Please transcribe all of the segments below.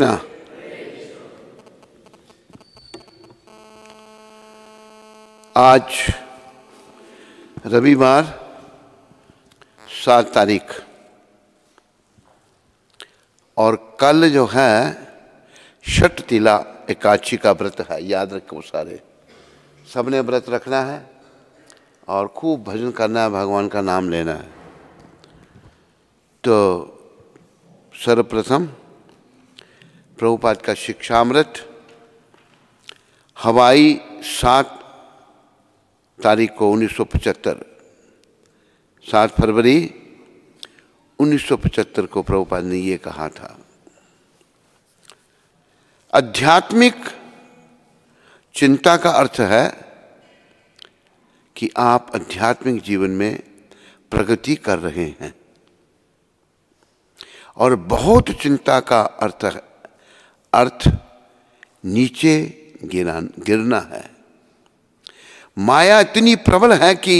कृष्णा। आज रविवार 7 तारीख और कल जो है षट तिला एकादशी का व्रत है। याद रखो सारे, सबने व्रत रखना है और खूब भजन करना है, भगवान का नाम लेना है। तो सर्वप्रथम प्रभुपाद का शिक्षामृत हवाई 7 तारीख को 1975, 7 फरवरी 1975 को प्रभुपाद ने ये कहा था, आध्यात्मिक चिंता का अर्थ है कि आप आध्यात्मिक जीवन में प्रगति कर रहे हैं, और बहुत चिंता का अर्थ नीचे गिरना है। माया इतनी प्रबल है कि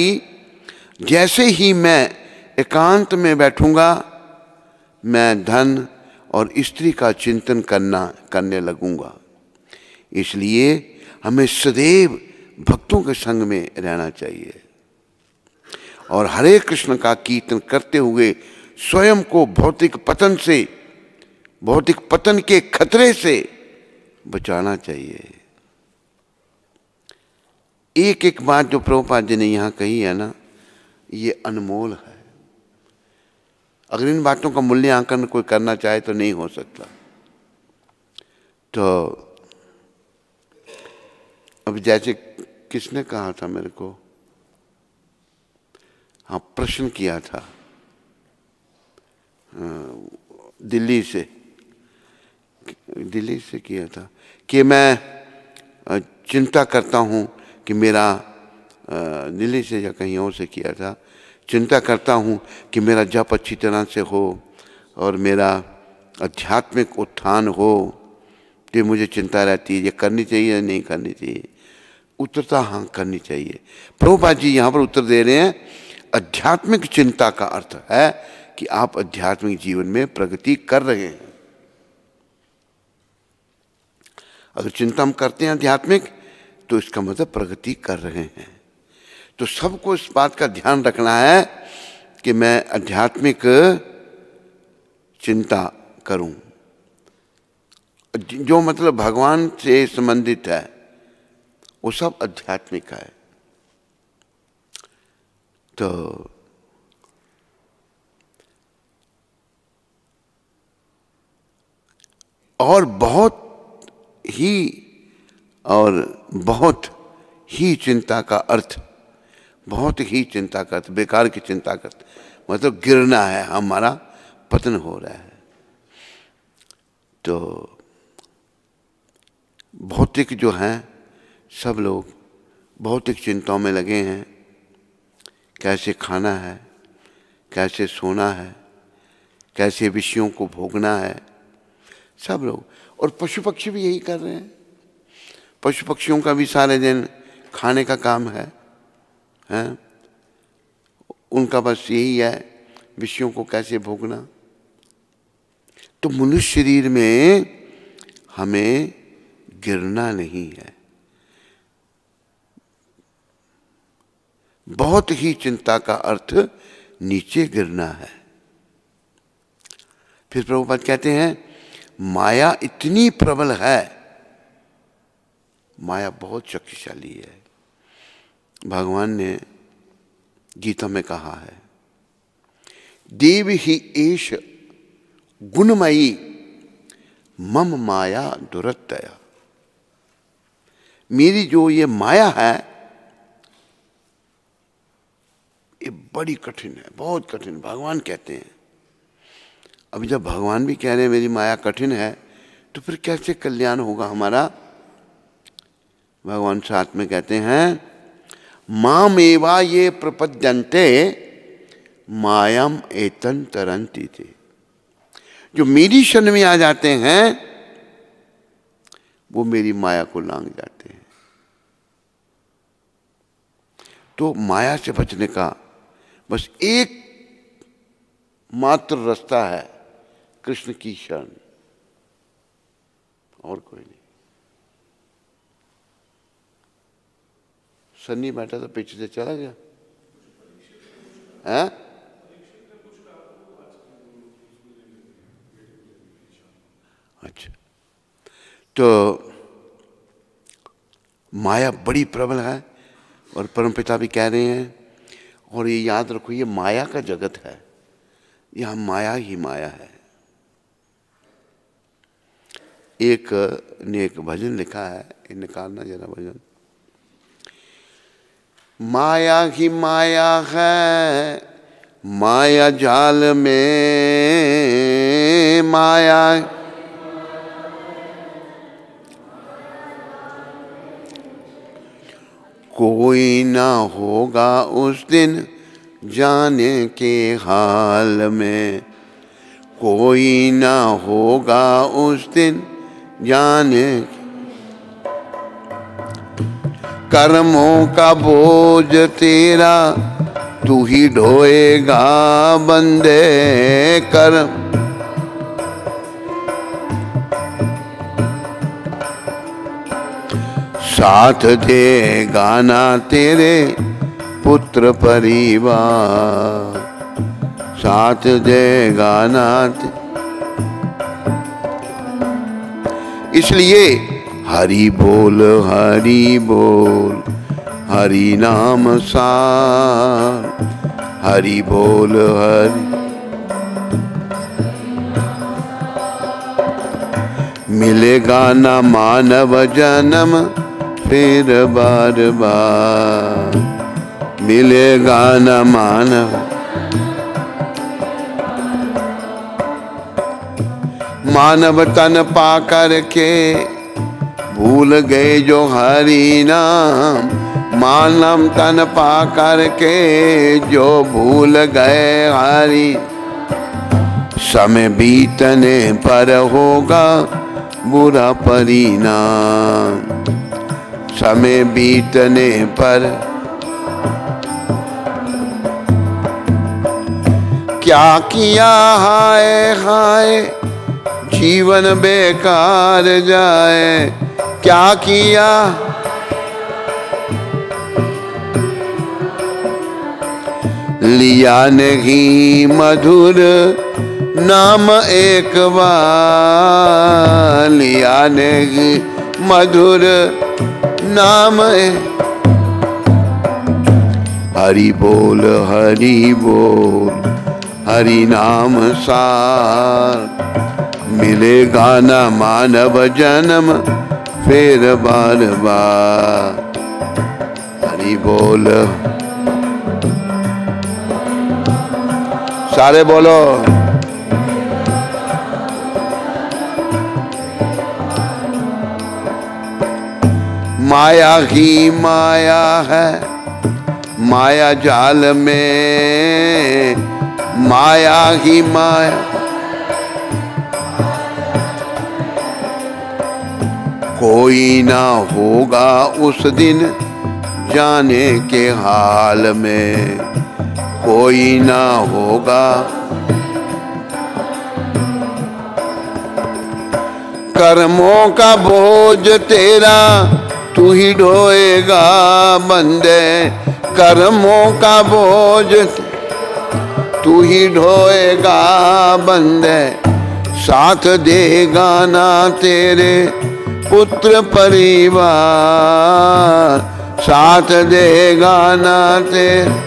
जैसे ही मैं एकांत में बैठूंगा, मैं धन और स्त्री का चिंतन करने लगूंगा। इसलिए हमें सदैव भक्तों के संग में रहना चाहिए और हरे कृष्ण का कीर्तन करते हुए स्वयं को भौतिक पतन के खतरे से बचाना चाहिए। एक एक बात जो प्रभुपाद जी ने यहाँ कही है ना, ये अनमोल है। अगर इन बातों का मूल्यांकन कोई करना चाहे तो नहीं हो सकता। तो अब जैसे किसने कहा था मेरे को, हाँ प्रश्न किया था दिल्ली से किया था कि मैं चिंता करता हूँ कि मेरा, दिल्ली से या कहीं और से किया था, चिंता करता हूँ कि मेरा जप अच्छी तरह से हो और मेरा आध्यात्मिक उत्थान हो। तो मुझे चिंता रहती है, ये करनी चाहिए या नहीं करनी चाहिए। उत्तर था हाँ करनी चाहिए। प्रभुपाद जी यहाँ पर उत्तर दे रहे हैं, आध्यात्मिक चिंता का अर्थ है कि आप आध्यात्मिक जीवन में प्रगति कर रहे हैं। अगर चिंता हम करते हैं आध्यात्मिक, तो इसका मतलब प्रगति कर रहे हैं। तो सबको इस बात का ध्यान रखना है कि मैं आध्यात्मिक चिंता करूं, जो मतलब भगवान से संबंधित है, वो सब आध्यात्मिक है। तो और बहुत ही चिंता का अर्थ बेकार की चिंता का अर्थ मतलब गिरना है, हमारा पतन हो रहा है। तो भौतिक जो हैं, सब लोग भौतिक चिंताओं में लगे हैं। कैसे खाना है, कैसे सोना है, कैसे विषयों को भोगना है, सब लोग। और पशु पक्षी भी यही कर रहे हैं। पशु पक्षियों का भी सारे दिन खाने का काम है, हैं? उनका बस यही है, विषयों को कैसे भोगना। तो मनुष्य शरीर में हमें गिरना नहीं है। बहुत ही चिंता का अर्थ नीचे गिरना है। फिर प्रभुपाद कहते हैं, माया इतनी प्रबल है, माया बहुत शक्तिशाली है। भगवान ने गीता में कहा है, देव ही एष गुणमयी मम माया दुरत्यया। मेरी जो ये माया है, ये बड़ी कठिन है, बहुत कठिन। भगवान कहते हैं। अब जब भगवान भी कह रहे हैं मेरी माया कठिन है, तो फिर कैसे कल्याण होगा हमारा। भगवान साथ में कहते हैं, मामेवा ये प्रपद्यन्ते मायाम एतन तरंती थे। जो मेरी शरण में आ जाते हैं, वो मेरी माया को लांघ जाते हैं। तो माया से बचने का बस एक मात्र रास्ता है, कृष्ण की शरण। और कोई नहीं। सन्नी बैठा तो पीछे से चला गया है। अच्छा, तो माया बड़ी प्रबल है और परमपिता भी कह रहे हैं। और ये याद रखो, ये माया का जगत है, यहाँ माया ही माया है। एक ने एक भजन लिखा है, निकालना जरा भजन। माया ही माया है, माया जाल में माया, कोई ना होगा उस दिन जाने के हाल में, कोई ना होगा उस दिन जाने। कर्मों का बोझ तेरा तू ही ढोएगा बंदे, कर्म साथ देगा ना तेरे पुत्र परिवार, साथ देगा ना। इसलिए हरि बोल हरि बोल, हरि नाम सार, हरि बोल हरि। मिलेगा ना मानव जन्म फिर बार बार, मिलेगा न मानव। मानव तन पा कर के भूल गए जो हरि नाम, मानव तन पा कर के जो भूल गए हरि। समय बीतने पर होगा बुरा परिणाम, समय बीतने पर। क्या किया हाय हाय जीवन बेकार जाए, क्या किया लिया नहीं मधुर नाम एक बार, लिया नहीं मधुर नाम। हरि बोल हरि बोल, हरि नाम सार, मिलेगा न मानव जन्म फिर बार बार। हरि बोल, सारे बोलो। माया ही माया है, माया जाल में माया ही माया। कोई ना होगा उस दिन जाने के हाल में, कोई ना होगा। कर्मों का बोझ तेरा तू ही ढोएगा बंदे, कर्मों का बोझ तू ही ढोएगा बंदे। साथ देगा ना तेरे पुत्र परिवार, साथ देगा ना तेरे।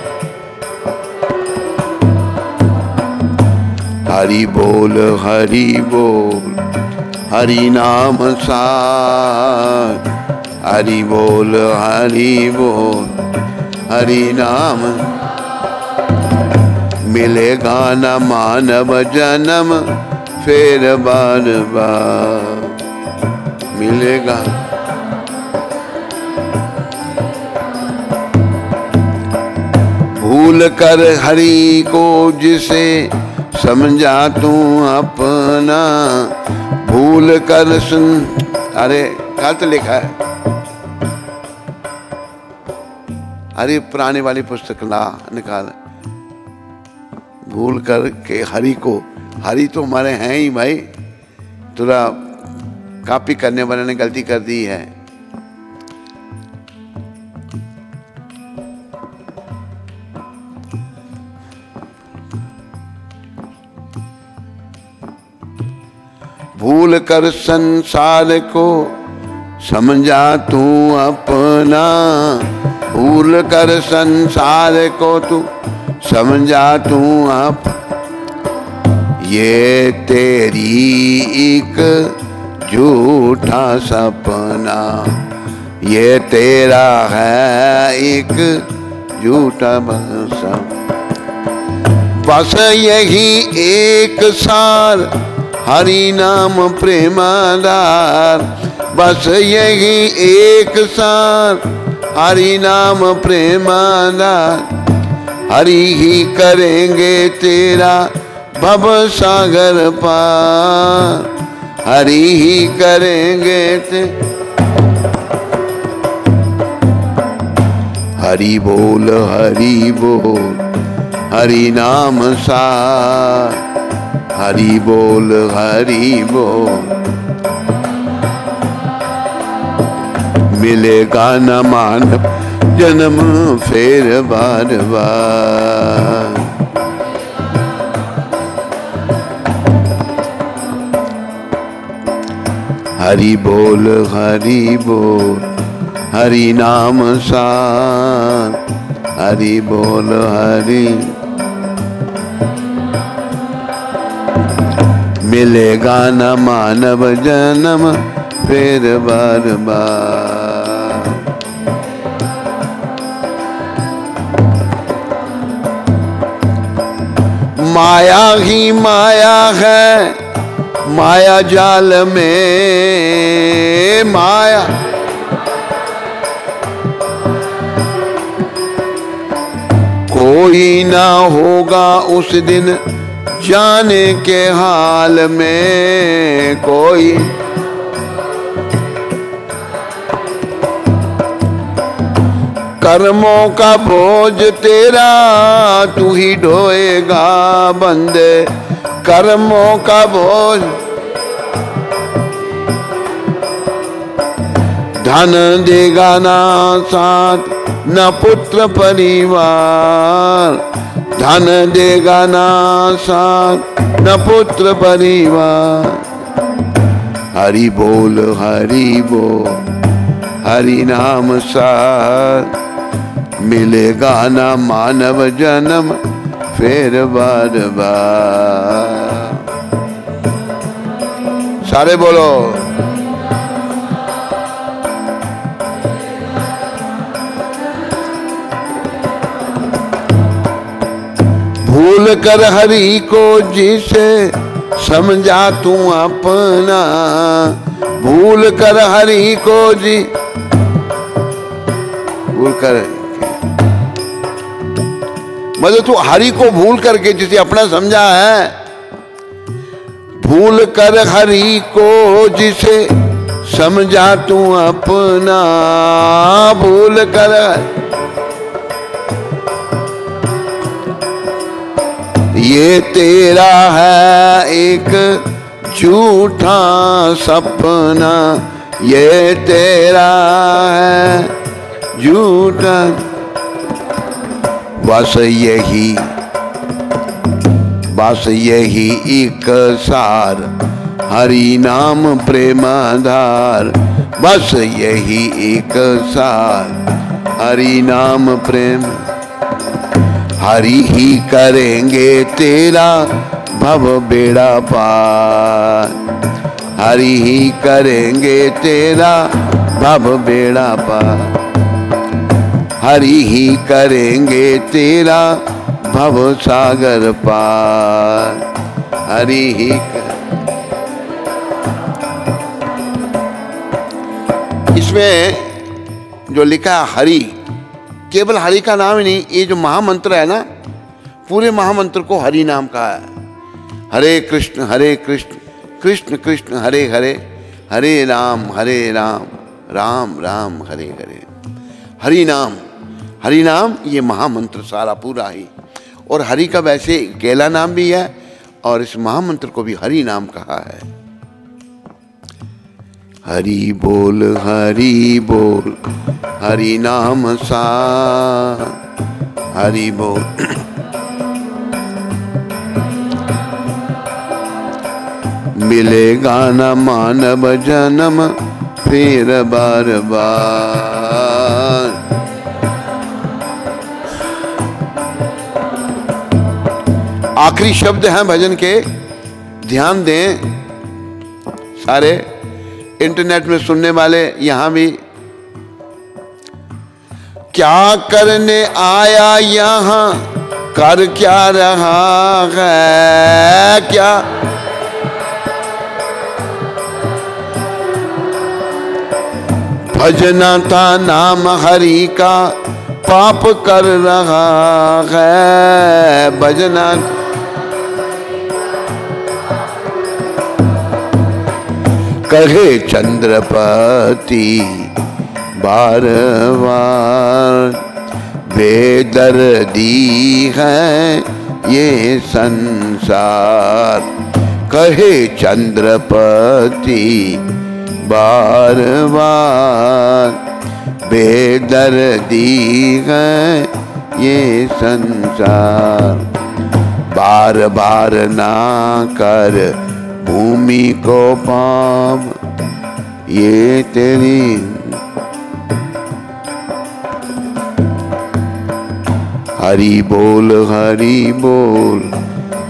हरि बोल हरि बोल, हरि नाम सार, हरि बोल हरि बोल, हरि नाम। मिलेगा न मानव जन्म फिर बार बार, मिलेगा। भूल कर हरि को जिसे समझा तू अपना, भूल कर सुन। अरे गलत लिखा है, अरे पुराने वाली पुस्तक ला निकाल। भूल कर के हरि को, हरि तो हमारे हैं ही भाई, तेरा कॉपी करने वाले ने गलती कर दी है। भूल कर संसार को समझा तू अपना, भूल कर संसार को तू समझा तू आप, ये तेरी एक झूठा सपना, ये तेरा है एक झूठा सपना। बस यही एक सार हरि नाम प्रेमाधार, बस यही एक सार हरि नाम प्रेमाधार, हरि ही करेंगे तेरा भव सागर पार, हरि ही करेंगे हरि बोल हरि नाम सार, हरि बोल मिलेगा न मानव जन्म फिर बार बार। हरि बोल हरि नाम सार, हरि बोल मिलेगा न मानव जन्म फिर बार बार। माया ही माया है, माया जाल में माया, कोई ना होगा उस दिन जाने के हाल में कोई, कर्मों का बोझ तेरा तू ही ढोएगा बंदे, कर्मों का बोझ। धन देगा ना साथ न पुत्र परिवार, धन देगा ना साथ न पुत्र परिवार। हरि बोल हरि नाम सार, मिलेगा ना मानव जन्म फिर बार बार। सारे बोलो भूल कर हरि को जिसे समझा तू अपना, भूल कर हरि को जी भूल कर, मतलब तू हरि को भूल करके जिसे अपना समझा है, भूल कर हरि को जिसे समझा तू अपना, भूल कर ये तेरा है एक झूठा सपना, ये तेरा है झूठा। बस यही एक सार हरि नाम प्रेमाधार, बस यही एक सार हरि नाम प्रेम, हरि ही करेंगे तेरा भव बेड़ा पार, हरि ही करेंगे तेरा भव बेड़ा पार, हरि ही करेंगे तेरा भव सागर पार, हरि ही इसमें जो लिखा है हरि, केवल हरि का नाम ही नहीं, ये जो महामंत्र है ना, पूरे महामंत्र को हरि नाम कहा है। हरे कृष्ण कृष्ण कृष्ण हरे हरे, हरे राम राम राम हरे हरे। हरि नाम ये महामंत्र सारा पूरा ही, और हरि का वैसे अकेला नाम भी है और इस महामंत्र को भी हरि नाम कहा है। हरि बोल हरि नाम सार, हरि बोल। मिलेगा न मानव जन्म फिर बार बार। आखिरी शब्द हैं भजन के, ध्यान दें सारे इंटरनेट में सुनने वाले यहां भी। क्या करने आया यहां, कर क्या रहा है, क्या भजना था नाम हरि का, पाप कर रहा है भजना। कहे चंद्रपति बार बार, बेदर्दी है ये संसार। कहे चंद्रपति बार बार, बेदर्दी है ये संसार। बार बार ना कर भूमि को पाप, ये तेरी हरि बोल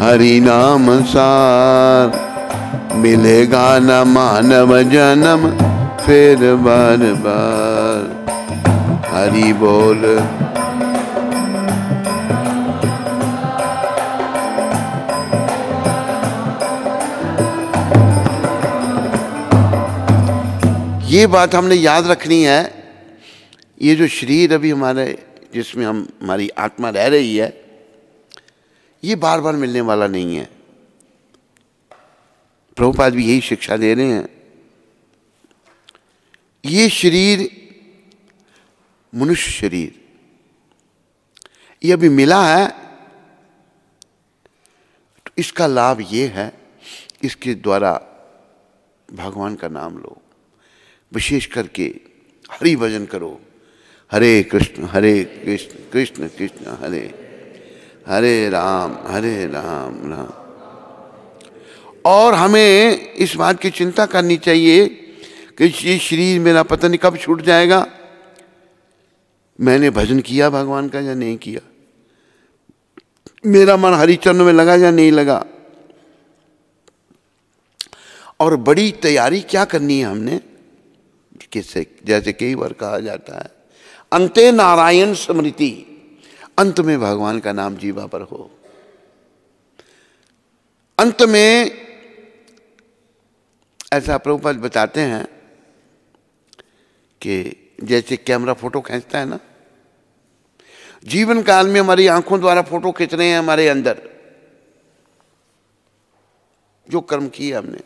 हरि नाम सार। मिलेगा न मानव जन्म फिर बार बार, हरि बोल। ये बात हमने याद रखनी है, ये जो शरीर अभी हमारे जिसमें हमारी आत्मा रह रही है, ये बार बार मिलने वाला नहीं है। प्रभुपाद भी यही शिक्षा दे रहे हैं। ये शरीर मनुष्य शरीर ये अभी मिला है, तो इसका लाभ ये है, इसके द्वारा भगवान का नाम लो, विशेष करके हरि भजन करो। हरे कृष्ण कृष्ण कृष्ण हरे हरे, राम राम। और हमें इस बात की चिंता करनी चाहिए कि ये शरीर मेरा पता नहीं कब छूट जाएगा, मैंने भजन किया भगवान का या नहीं किया, मेरा मन हरिचरण में लगा या नहीं लगा। और बड़ी तैयारी क्या करनी है हमने, किससे, जैसे कई बार कहा जाता है अंते नारायण स्मृति, अंत में भगवान का नाम जीवा पर हो। अंत में ऐसा प्रभुपाद बताते हैं कि जैसे कैमरा फोटो खींचता है ना, जीवन काल में हमारी आंखों द्वारा फोटो खींच रहे हैं हमारे अंदर जो कर्म किए हमने,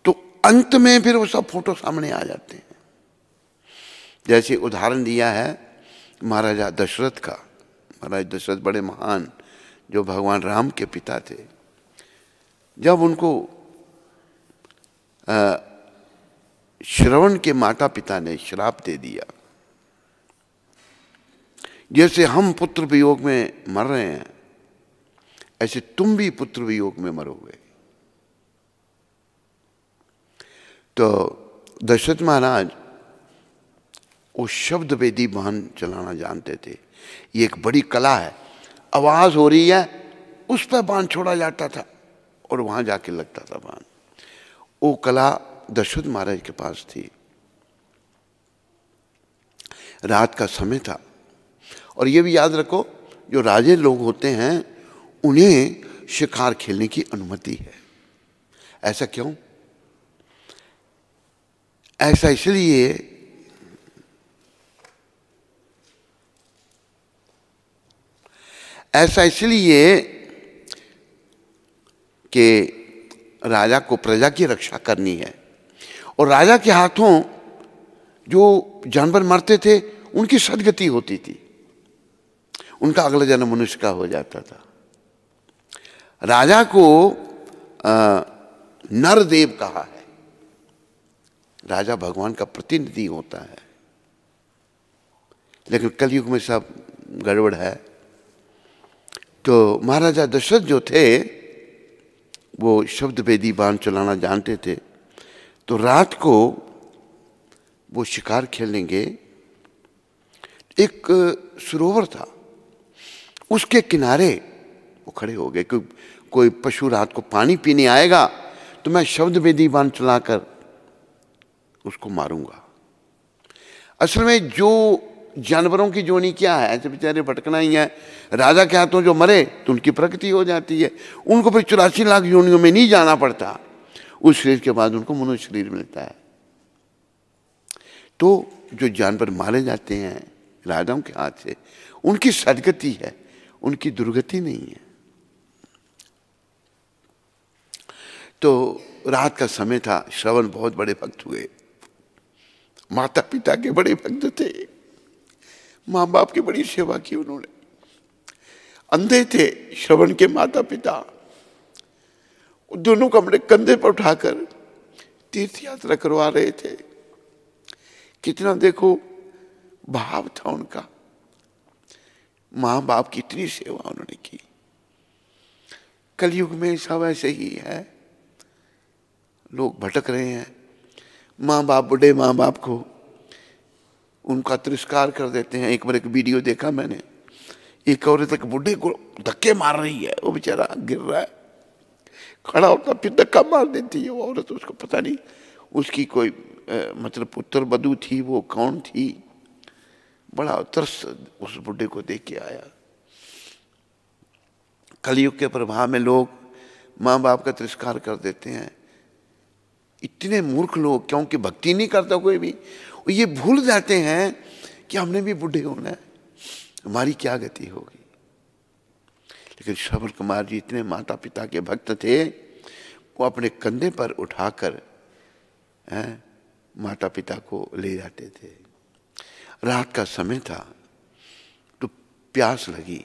तो अंत में फिर वो सब फोटो सामने आ जाते हैं। जैसे उदाहरण दिया है महाराजा दशरथ का। महाराज दशरथ बड़े महान, जो भगवान राम के पिता थे। जब उनको श्रवण के माता पिता ने श्राप दे दिया, जैसे हम पुत्र वियोग में मर रहे हैं, ऐसे तुम भी पुत्र वियोग में मरोगे। तो दशरथ महाराज वो शब्द वेदी बाण चलाना जानते थे। ये एक बड़ी कला है, आवाज हो रही है उस पर बाण छोड़ा जाता था और वहां जाके लगता था बाण। वो कला दशरथ महाराज के पास थी। रात का समय था, और ये भी याद रखो जो राजे लोग होते हैं उन्हें शिकार खेलने की अनुमति है। ऐसा क्यों? ऐसा इसलिए कि राजा को प्रजा की रक्षा करनी है, और राजा के हाथों जो जानवर मरते थे उनकी सदगति होती थी, उनका अगला जन्म मनुष्य का हो जाता था। राजा को नरदेव कहा है। राजा भगवान का प्रतिनिधि होता है, लेकिन कलयुग में सब गड़बड़ है। तो महाराजा दशरथ जो थे वो शब्द भेदी बाण चलाना जानते थे। तो रात को वो शिकार खेलेंगे। एक सरोवर था, उसके किनारे वो खड़े हो गए। कोई पशु रात को पानी पीने आएगा तो मैं शब्द भेदी बाण चलाकर उसको मारूंगा। असल में जो जानवरों की जोनी क्या है, ऐसे बेचारे भटकना ही है। राजा के हाथों जो मरे तो उनकी प्रगति हो जाती है, उनको फिर 84 लाख योनियों में नहीं जाना पड़ता। उस शरीर के बाद उनको मनुष्य शरीर मिलता है। तो जो जानवर मारे जाते हैं राजाओं के हाथ से, उनकी सदगति है, उनकी दुर्गति नहीं है। तो रात का समय था, श्रवण बहुत बड़े भक्त हुए, माता पिता के बड़े भक्त थे, माँ बाप की बड़ी सेवा की उन्होंने। अंधे थे श्रवण के माता पिता, दोनों को अपने कंधे पर उठाकर तीर्थ यात्रा करवा रहे थे। कितना देखो भाव था उनका, माँ बाप की इतनी सेवा उन्होंने की। कलयुग में सब ऐसे ही है, लोग भटक रहे हैं। माँ बाप, बूढ़े माँ बाप को उनका तिरस्कार कर देते हैं। एक बार एक वीडियो देखा मैंने, एक औरत एक बूढ़े को धक्के मार रही है, वो बेचारा गिर रहा है, खड़ा होता फिर धक्का मार देती है वो औरत। उसको पता नहीं उसकी कोई मतलब पुत्र वधू थी, वो कौन थी। बड़ा तरस उस बूढ़े को देख के आया। कलयुग के प्रभाव में लोग माँ बाप का तिरस्कार कर देते हैं। इतने मूर्ख लोग, क्योंकि भक्ति नहीं करता कोई भी, ये भूल जाते हैं कि हमने भी बूढ़े होना है, हमारी क्या गति होगी। लेकिन श्रवण कुमार जी इतने माता पिता के भक्त थे, वो अपने कंधे पर उठाकर माता पिता को ले जाते थे। रात का समय था तो प्यास लगी,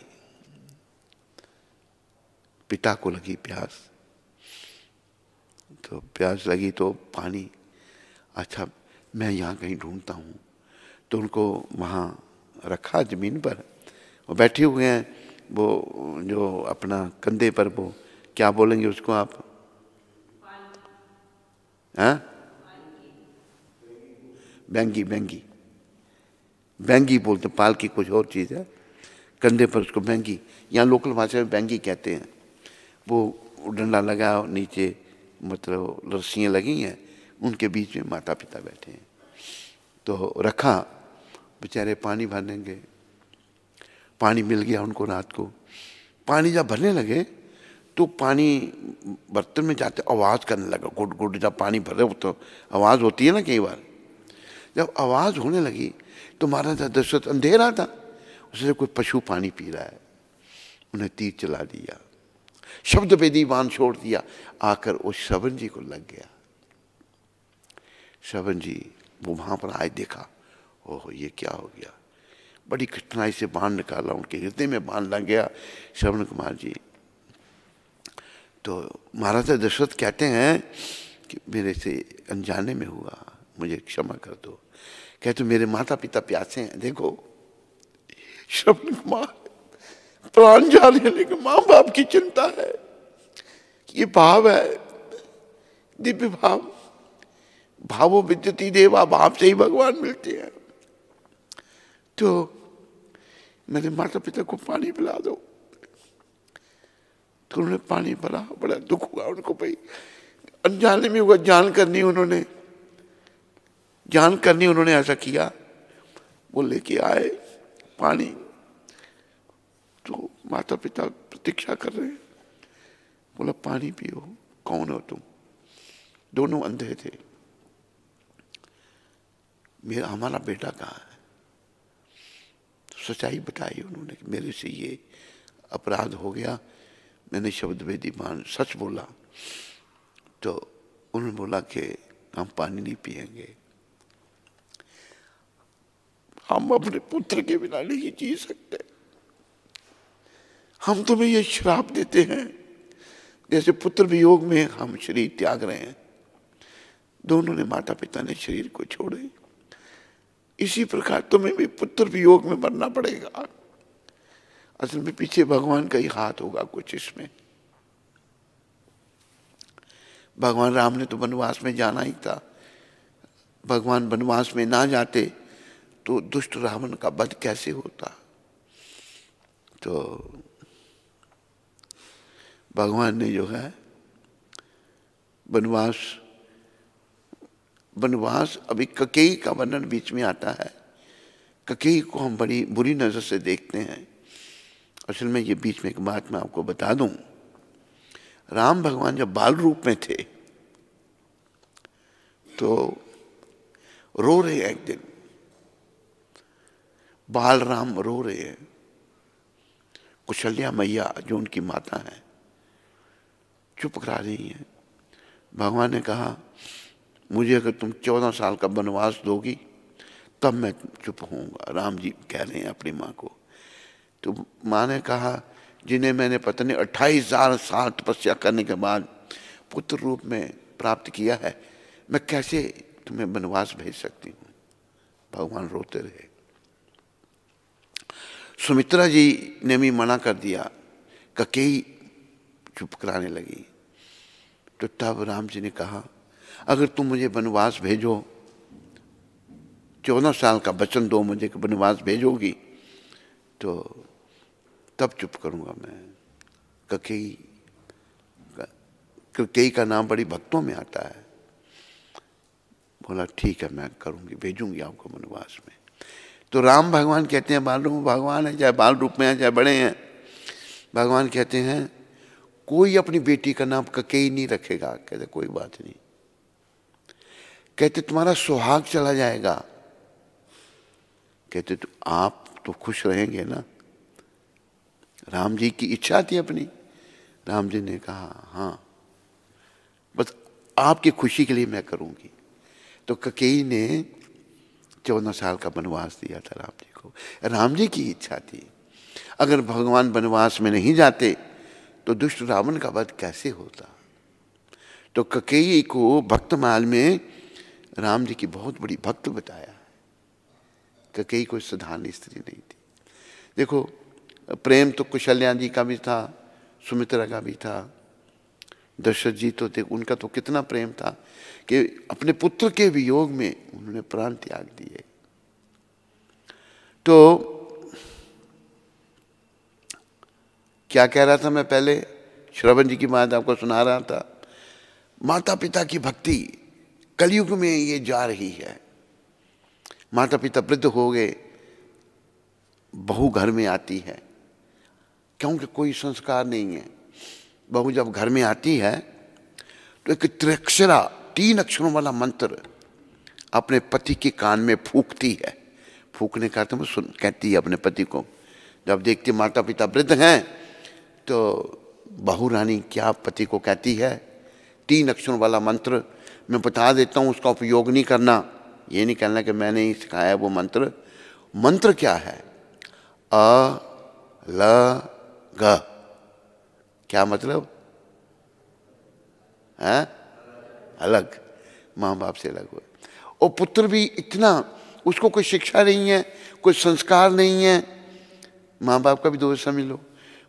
पिता को लगी प्यास। तो प्यास लगी तो पानी, अच्छा मैं यहाँ कहीं ढूंढता हूँ। तो उनको वहाँ रखा जमीन पर, वो बैठे हुए हैं, वो जो अपना कंधे पर, वो क्या बोलेंगे उसको आप, हाँ बैंगी, बैंगी, बैंगी बोलते, पालकी कुछ और चीज़ है, कंधे पर उसको बैंगी, यहाँ लोकल भाषा में बैंगी कहते हैं। वो डंडा लगा, नीचे मतलब रस्सियाँ लगी हैं, उनके बीच में माता पिता बैठे हैं। तो रखा, बेचारे पानी भरेंगे। पानी मिल गया उनको रात को। पानी जब भरने लगे तो पानी बर्तन में जाते आवाज़ करने लगा, गुड गुड। जब पानी भरे तो आवाज़ होती है ना कई बार। जब आवाज़ होने लगी तो महाराजा दशरथ, अंधेरा था, उससे कोई पशु पानी पी रहा है, उन्हें तीर चला दिया, शब्द भेदी बाण छोड़ दिया, आकर उस श्रवण जी को लग गया। श्रवण जी वो वहाँ पर आए, देखा, ओह ये क्या हो गया। बड़ी कठिनाई से बाण निकाला, उनके हृदय में बाण लग गया श्रवण कुमार जी। तो महाराजा दशरथ कहते हैं कि मेरे से अनजाने में हुआ, मुझे क्षमा कर दो। कहते मेरे माता पिता प्यासे हैं। देखो श्रवण कुमार प्राण जाने लगे, माँ बाप की चिंता है, ये भाव है, दिव्य भाव। भावो विद्यति देवा, भाव से ही भगवान मिलते हैं। तो मेरे माता पिता को पानी पिला दो। तो उन्होंने पानी भरा, बड़ा दुख हुआ उनको, भाई अनजाने में हुआ, जान करनी उन्होंने ऐसा किया। वो लेके आए पानी, तो माता पिता प्रतीक्षा कर रहे हैं। बोला पानी पियो। कौन हो तुम? दोनों अंधे थे। हमारा बेटा कहाँ है? सच्चाई बताई उन्होंने कि मेरे से ये अपराध हो गया, मैंने शब्द भेदी बाण सच बोला। तो उन्होंने बोला कि हम पानी नहीं पिएंगे, हम अपने पुत्र के बिना नहीं जी सकते, हम तुम्हें ये श्राप देते हैं, जैसे पुत्र वियोग में हम शरीर त्याग रहे हैं। दोनों ने, माता पिता ने शरीर को छोड़े। इसी प्रकार तुम्हें भी पुत्र वियोग में मरना पड़ेगा। असल में पीछे भगवान का ही हाथ होगा कुछ इसमें। भगवान राम ने तो वनवास में जाना ही था। भगवान वनवास में ना जाते तो दुष्ट रावण का वध कैसे होता। तो भगवान ने जो है वनवास अभी कैकेयी का वर्णन बीच में आता है। कैकेयी को हम बड़ी बुरी नजर से देखते हैं। असल में ये बीच में एक बात मैं आपको बता दूं, राम भगवान जब बाल रूप में थे तो रो रहे हैं। एक दिन बाल राम रो रहे हैं। कौशल्या मैया जो उनकी माता है चुप करा रही हैं। भगवान ने कहा मुझे अगर तुम 14 साल का वनवास दोगी तब मैं चुप होऊंगा। राम जी कह रहे हैं अपनी माँ को। तो माँ ने कहा जिन्हें मैंने पता नहीं 28,000 साल तपस्या करने के बाद पुत्र रूप में प्राप्त किया है, मैं कैसे तुम्हें वनवास भेज सकती हूँ। भगवान रोते रहे। सुमित्रा जी ने भी मना कर दिया। कैकेयी चुप कराने लगी। तो तब राम जी ने कहा अगर तुम मुझे वनवास भेजो, 14 साल का वचन दो मुझे कि वनवास भेजोगी तो तब चुप करूंगा मैं। कैकेयी का नाम बड़ी भक्तों में आता है। बोला ठीक है मैं करूंगी, भेजूंगी आपको वनवास में। तो राम भगवान कहते हैं, बाल रूप भगवान है, चाहे बाल रूप में है चाहे बड़े हैं, भगवान कहते हैं कोई अपनी बेटी का नाम कैकेयी नहीं रखेगा। कहते कोई बात नहीं। कहते तुम्हारा सुहाग चला जाएगा। कहते तो आप तो खुश रहेंगे ना। राम जी की इच्छा थी अपनी। राम जी ने कहा हाँ बस आपकी खुशी के लिए मैं करूंगी। तो कैकेयी ने 14 साल का वनवास दिया था राम जी को। राम जी की इच्छा थी। अगर भगवान वनवास में नहीं जाते तो दुष्ट रावण का वध कैसे होता। तो कैकेयी को भक्तमाल में राम जी की बहुत बड़ी भक्त बताया है। कैकेयी कोई साधारण स्त्री नहीं थी। देखो प्रेम तो कौशल्या जी का भी था, सुमित्रा का भी था, दशरथ जी तो थे, उनका तो कितना प्रेम था कि अपने पुत्र के वियोग में उन्होंने प्राण त्याग दिए। तो क्या कह रहा था मैं पहले, श्रवण जी की बात आपको सुना रहा था। माता पिता की भक्ति कलयुग में ये जा रही है। माता पिता वृद्ध हो गए, बहू घर में आती है क्योंकि कोई संस्कार नहीं है। बहू जब घर में आती है तो एक त्रिअक्षरा 3 अक्षरों वाला मंत्र अपने पति के कान में फूंकती है। फूंकने का तो सुन कहती है अपने पति को। जब देखती माता पिता वृद्ध हैं तो बहू रानी क्या पति को कहती है, 3 अक्षरों वाला मंत्र मैं बता देता हूँ, उसका उपयोग नहीं करना। ये नहीं कहना कि मैंने ही सिखाया वो मंत्र। मंत्र क्या है? अ ल ग। क्या मतलब है? अलग, माँ बाप से अलग हुए। और पुत्र भी इतना, उसको कोई शिक्षा नहीं है, कोई संस्कार नहीं है। माँ बाप का भी दोष समझ लो,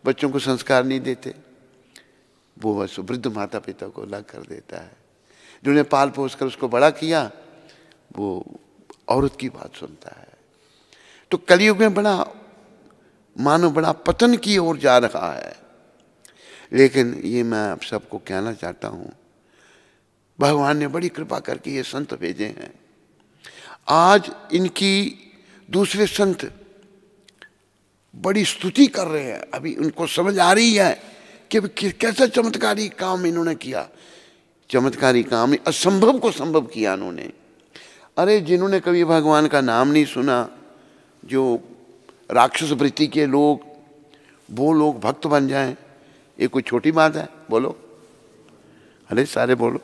बच्चों को संस्कार नहीं देते। वो बस वृद्ध माता पिता को अलग कर देता है। जिन्होंने पाल पोस कर उसको बड़ा किया वो औरत की बात सुनता है। तो कलयुग में बड़ा मानव बड़ा पतन की ओर जा रहा है। लेकिन ये मैं आप सबको कहना चाहता हूँ, भगवान ने बड़ी कृपा करके ये संत भेजे हैं। आज इनकी दूसरे संत बड़ी स्तुति कर रहे हैं। अभी उनको समझ आ रही है कि कैसा चमत्कारी काम इन्होंने किया। चमत्कारी काम, असंभव को संभव किया इन्होंने। अरे जिन्होंने कभी भगवान का नाम नहीं सुना, जो राक्षस वृत्ति के लोग, वो लोग भक्त बन जाएं, ये कोई छोटी बात है? बोलो, अरे सारे बोलो,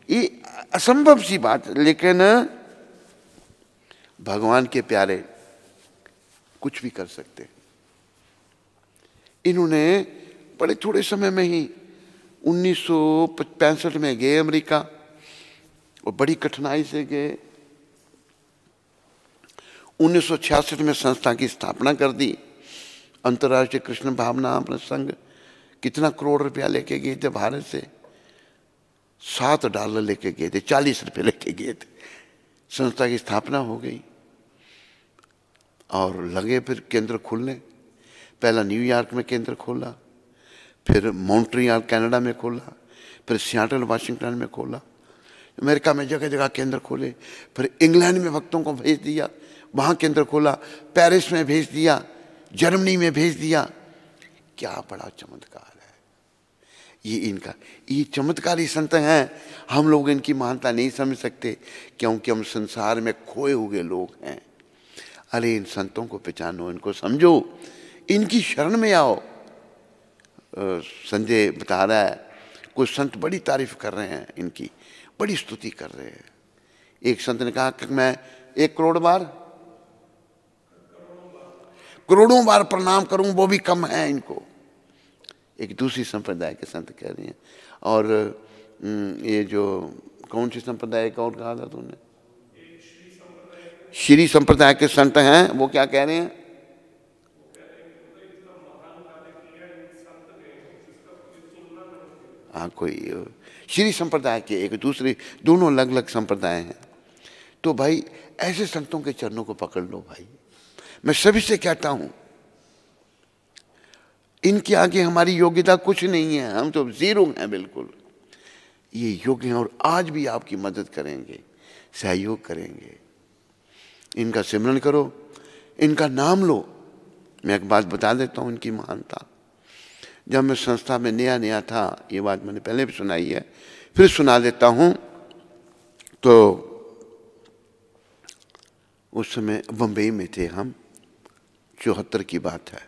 ये असंभव सी बात। लेकिन भगवान के प्यारे कुछ भी कर सकते हैं। इन्होंने बड़े थोड़े समय में ही 1965 में गए अमेरिका, और बड़ी कठिनाई से गए। 1966 में संस्था की स्थापना कर दी, अंतर्राष्ट्रीय कृष्ण भावना संघ। कितना करोड़ रुपया लेके गए थे भारत से? $7 लेके गए थे, 40 रुपये लेके गए थे। संस्था की स्थापना हो गई और लगे फिर केंद्र खुलने। पहला न्यूयॉर्क में केंद्र खोला, फिर मॉन्ट्रियल कनाडा में खोला, फिर सियाटल वाशिंगटन में खोला, अमेरिका में जगह जगह केंद्र खोले। फिर इंग्लैंड में भक्तों को भेज दिया, वहाँ केंद्र खोला, पेरिस में भेज दिया, जर्मनी में भेज दिया। क्या बड़ा चमत्कार है ये इनका। ये चमत्कारी संत हैं। हम लोग इनकी महानता नहीं समझ सकते क्योंकि हम संसार में खोए हुए लोग हैं। अरे इन संतों को पहचानो, इनको समझो, इनकी शरण में आओ। संजय बता रहा है कुछ संत बड़ी तारीफ कर रहे हैं इनकी, बड़ी स्तुति कर रहे हैं। एक संत ने कहा कि मैं 1 करोड़ों बार प्रणाम करूं वो भी कम है इनको। एक दूसरी संप्रदाय के संत कह रहे हैं। और ये जो कौन सी संप्रदाय का और कहा था तुमने? श्री संप्रदाय के संत हैं, वो क्या कह रहे हैं? हाँ, कोई श्री संप्रदाय के, एक दूसरे, दोनों अलग अलग संप्रदाय हैं। तो भाई ऐसे संतों के चरणों को पकड़ लो भाई। मैं सभी से कहता हूं, इनके आगे हमारी योग्यता कुछ नहीं है, हम तो जीरो हैं बिल्कुल। ये योग्य हैं और आज भी आपकी मदद करेंगे, सहयोग करेंगे। इनका सिमरन करो, इनका नाम लो। मैं एक बात बता देता हूं इनकी महानता। जब मैं संस्था में नया नया था, ये बात मैंने पहले भी सुनाई है, फिर सुना देता हूं। तो उस समय बम्बई में थे हम, 74 की बात है।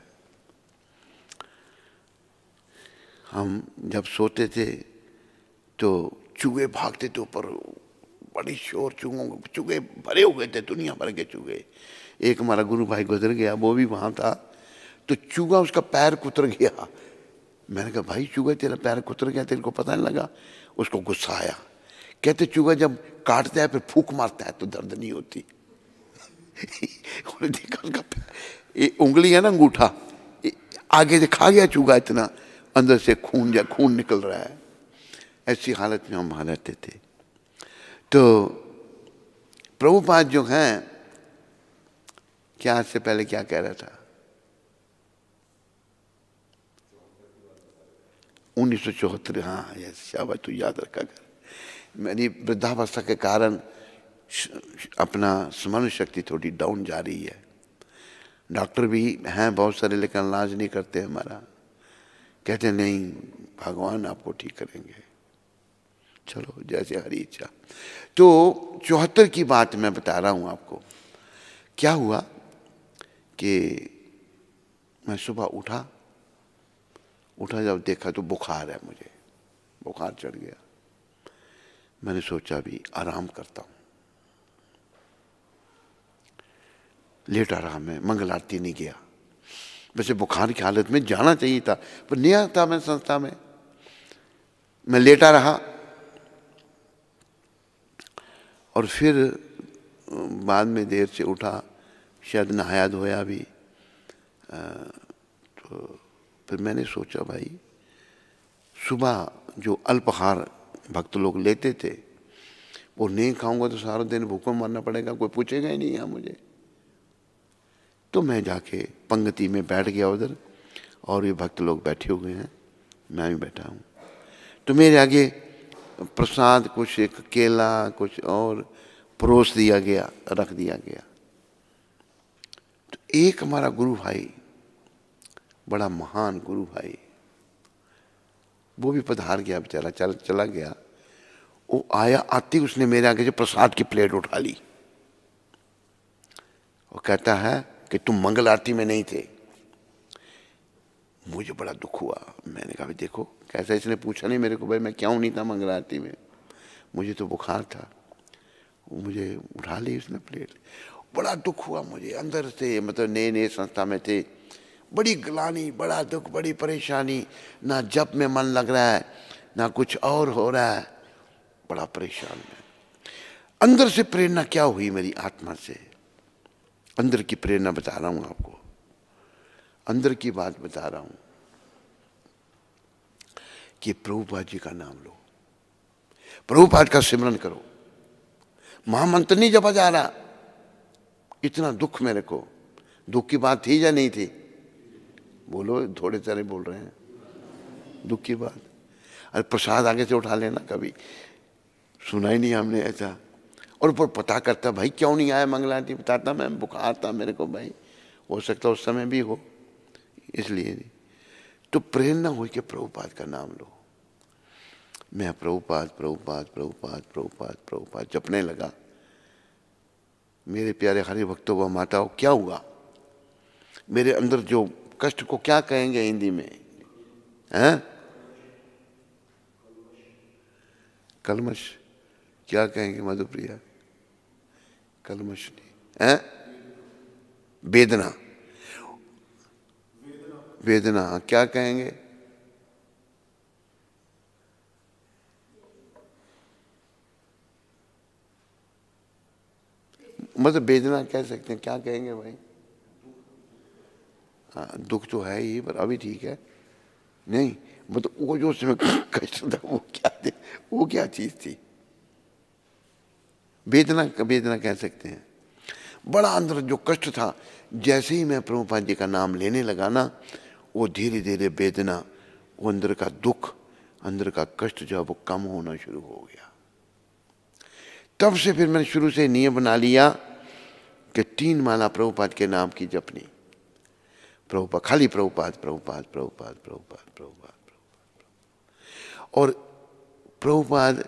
हम जब सोते थे तो चूहे भागते थे ऊपर, बड़ी शोर, चूहे भरे हुए थे, दुनिया भर के चूहे। एक हमारा गुरु भाई गुजर गया, वो भी वहाँ था। तो चूहा उसका पैर कुतर गया। मैंने कहा भाई चूहा तेरा पैर कुतर गया, तेरे को पता नहीं लगा? उसको गुस्सा आया। कहते चूहा जब काटता है फिर फूंक मारता है तो दर्द नहीं होती। देखा उसका ये उंगली है ना, अंगूठा, आगे से खा गया चूहा, इतना अंदर से खून निकल रहा है। ऐसी हालत में हम वहाँ रहते थे। तो प्रभुपाद जो हैं, क्या आज से पहले क्या कह रहा था? 1974। हाँ, ये शाबाश, तू याद रखा कर। मेरी वृद्धावस्था के कारण अपना स्मरण शक्ति थोड़ी डाउन जा रही है। डॉक्टर भी हैं बहुत सारे, लेकिन इलाज नहीं करते हमारा। कहते नहीं, भगवान आपको ठीक करेंगे। चलो जैसे हरी इच्छा। तो 74 की बात मैं बता रहा हूँ आपको। क्या हुआ कि मैं सुबह उठा जब देखा तो बुखार है, मुझे बुखार चढ़ गया। मैंने सोचा अभी आराम करता हूँ, लेटा रहा। मैं मंगल आरती नहीं गया। वैसे बुखार की हालत में जाना चाहिए था, पर नया था मैं संस्था में। मैं लेटा रहा और फिर बाद में देर से उठा, शायद नहाया धोया भी। तो फिर मैंने सोचा भाई सुबह जो अल्पाहार भक्त लोग लेते थे वो नहीं खाऊंगा तो सारा दिन भूखों मरना पड़ेगा, कोई पूछेगा ही नहीं यहाँ मुझे। तो मैं जाके पंक्ति में बैठ गया उधर, और ये भक्त लोग बैठे हुए हैं, मैं भी बैठा हूँ। तो मेरे आगे प्रसाद, कुछ एक केला, कुछ और परोस दिया गया, रख दिया गया। तो एक हमारा गुरु भाई, बड़ा महान गुरु भाई, वो भी पधार गया बेचारा, चला गया। वो आया, आती उसने मेरे आगे से प्रसाद की प्लेट उठा ली। वो कहता है कि तुम मंगल आरती में नहीं थे। मुझे बड़ा दुख हुआ। मैंने कहा देखो कैसा, इसने पूछा नहीं मेरे को भाई मैं क्यों नहीं था मंगल आरती में, मुझे तो बुखार था। मुझे उठा ली उसने प्लेट। बड़ा दुख हुआ मुझे अंदर से, मतलब नए नए संस्था में थे, बड़ी ग्लानि, बड़ा दुख, बड़ी परेशानी। ना जप में मन लग रहा है, ना कुछ और हो रहा है, बड़ा परेशान है। अंदर से प्रेरणा क्या हुई मेरी आत्मा से, अंदर की प्रेरणा बता रहा हूं आपको, अंदर की बात बता रहा हूं कि प्रभुपाद जी का नाम लो, प्रभुपाद का सिमरन करो। महामंत्र नहीं जपा जा रहा, इतना दुख मेरे को, दुख की बात थी या नहीं थी? बोलो, थोड़े सारे बोल रहे हैं दुख की बात। अरे प्रसाद आगे से उठा लेना, कभी सुना ही नहीं हमने ऐसा। और ऊपर पता करता भाई क्यों नहीं आया मंगला आंटी, बताता मैं बुखार था मेरे को, भाई हो सकता उस समय भी हो, इसलिए नहीं। तो प्रेरणा हुई कि प्रभुपाद का नाम लो। मैं प्रभुपाद प्रभुपाद प्रभुपाद प्रभुपाद प्रभुपाद जपने लगा। मेरे प्यारे हरि भक्तों व माताओं, क्या हुआ मेरे अंदर जो कष्ट को क्या कहेंगे हिंदी में, हैं? कलमश क्या कहेंगे मधुप्रिया? कलमश नहीं है, वेदना, वेदना क्या कहेंगे? मतलब वेदना कह सकते हैं, क्या कहेंगे भाई? हाँ, दुख तो है ही, पर अभी ठीक है। नहीं मतलब वो जो उसमें कष्ट था वो क्या थे, वो क्या चीज थी? वेदना, वेदना कह सकते हैं। बड़ा अंदर जो कष्ट था, जैसे ही मैं प्रभुपाद जी का नाम लेने लगा ना, वो धीरे धीरे वेदना, वो अंदर का दुख, अंदर का कष्ट जो है वो कम होना शुरू हो गया। तब से फिर मैंने शुरू से नियम बना लिया कि 3 माला प्रभुपाद के नाम की जपनी। प्रभुपाद, खाली प्रभुपाद प्रभुपाद प्रभुपाद प्रभुपाद प्रभुपाद प्रभुपाद। और प्रभुपाद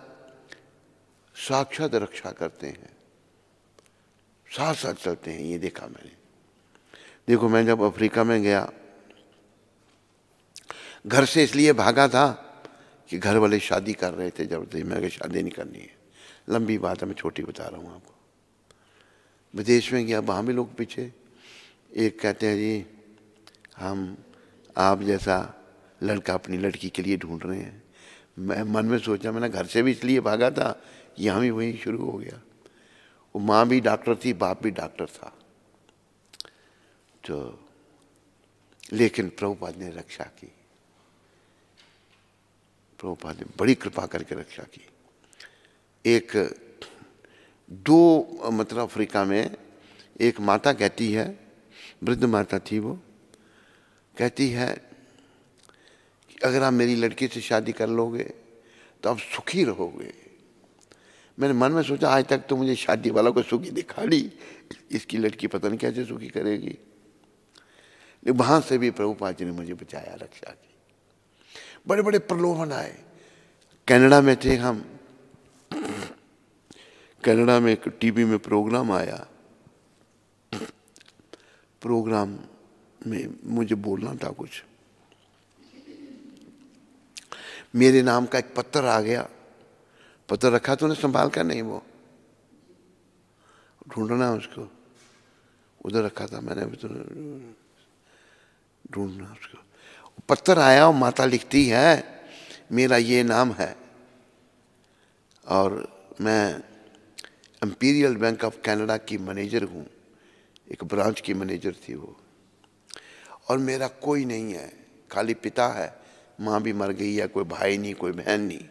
साक्षात रक्षा करते हैं, साथ साथ चलते हैं, ये देखा मैंने। देखो मैं जब अफ्रीका में गया, घर से इसलिए भागा था कि घर वाले शादी कर रहे थे जबरदस्ती, मैं शादी नहीं करनी है, लंबी बात है, मैं छोटी बता रहा हूँ आपको। विदेश में गया, वहाँ भी लोग पीछे, एक कहते हैं जी हम आप जैसा लड़का अपनी लड़की के लिए ढूंढ रहे हैं। मैं मन में सोचा, मैंने घर से भी इसलिए भागा था, यहाँ भी वही शुरू हो गया। वो माँ भी डॉक्टर थी, बाप भी डॉक्टर था, तो लेकिन प्रभुपाद ने रक्षा की, प्रभुपाद ने बड़ी कृपा करके रक्षा की। एक दो मतलब अफ्रीका में एक माता कहती है, वृद्ध माता थी, वो कहती है कि अगर आप मेरी लड़की से शादी कर लोगे तो आप सुखी रहोगे। मैंने मन में सोचा आज तक तो मुझे शादी वाला को सुखी दिखा ली, इसकी लड़की पता नहीं कैसे सुखी करेगी। लेकिन वहां से भी प्रभुपाद जी ने मुझे बचाया, रक्षा की। बड़े बड़े प्रलोभन आए। कनाडा में थे हम, कनाडा में एक टीवी में प्रोग्राम आया, प्रोग्राम में मुझे बोलना था कुछ, मेरे नाम का एक पत्र आ गया। पत्र रखा तो उन्हें संभाल कर नहीं, वो ढूंढना उसको, उधर रखा था मैंने, भी तो ढूंढना उसको। पत्र आया और माता लिखती है मेरा ये नाम है और मैं इंपीरियल बैंक ऑफ कनाडा की मैनेजर हूँ, एक ब्रांच की मैनेजर थी वो, और मेरा कोई नहीं है, खाली पिता है, माँ भी मर गई है, कोई भाई नहीं, कोई बहन नहीं।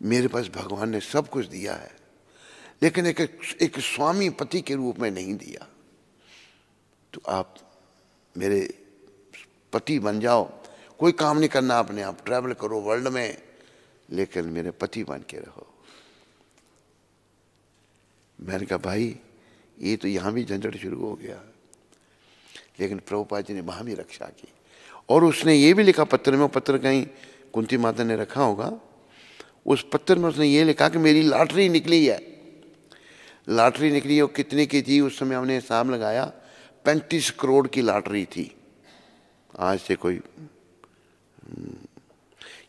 मेरे पास भगवान ने सब कुछ दिया है, लेकिन एक स्वामी पति के रूप में नहीं दिया। तो आप मेरे पति बन जाओ, कोई काम नहीं करना आपने, आप ट्रैवल करो वर्ल्ड में, लेकिन मेरे पति बन के रहो। मैंने कहा भाई ये तो यहाँ भी झंझट शुरू हो गया, लेकिन प्रभुपाद जी ने वहाँ भी रक्षा की। और उसने ये भी लिखा पत्र में, पत्र कहीं कुंती माता ने रखा होगा, उस पत्र में उसने ये लिखा कि मेरी लॉटरी निकली है। लॉटरी निकली है, वो कितने की थी उस समय हमने हिसाब लगाया, 35 करोड़ की लॉटरी थी। आज से कोई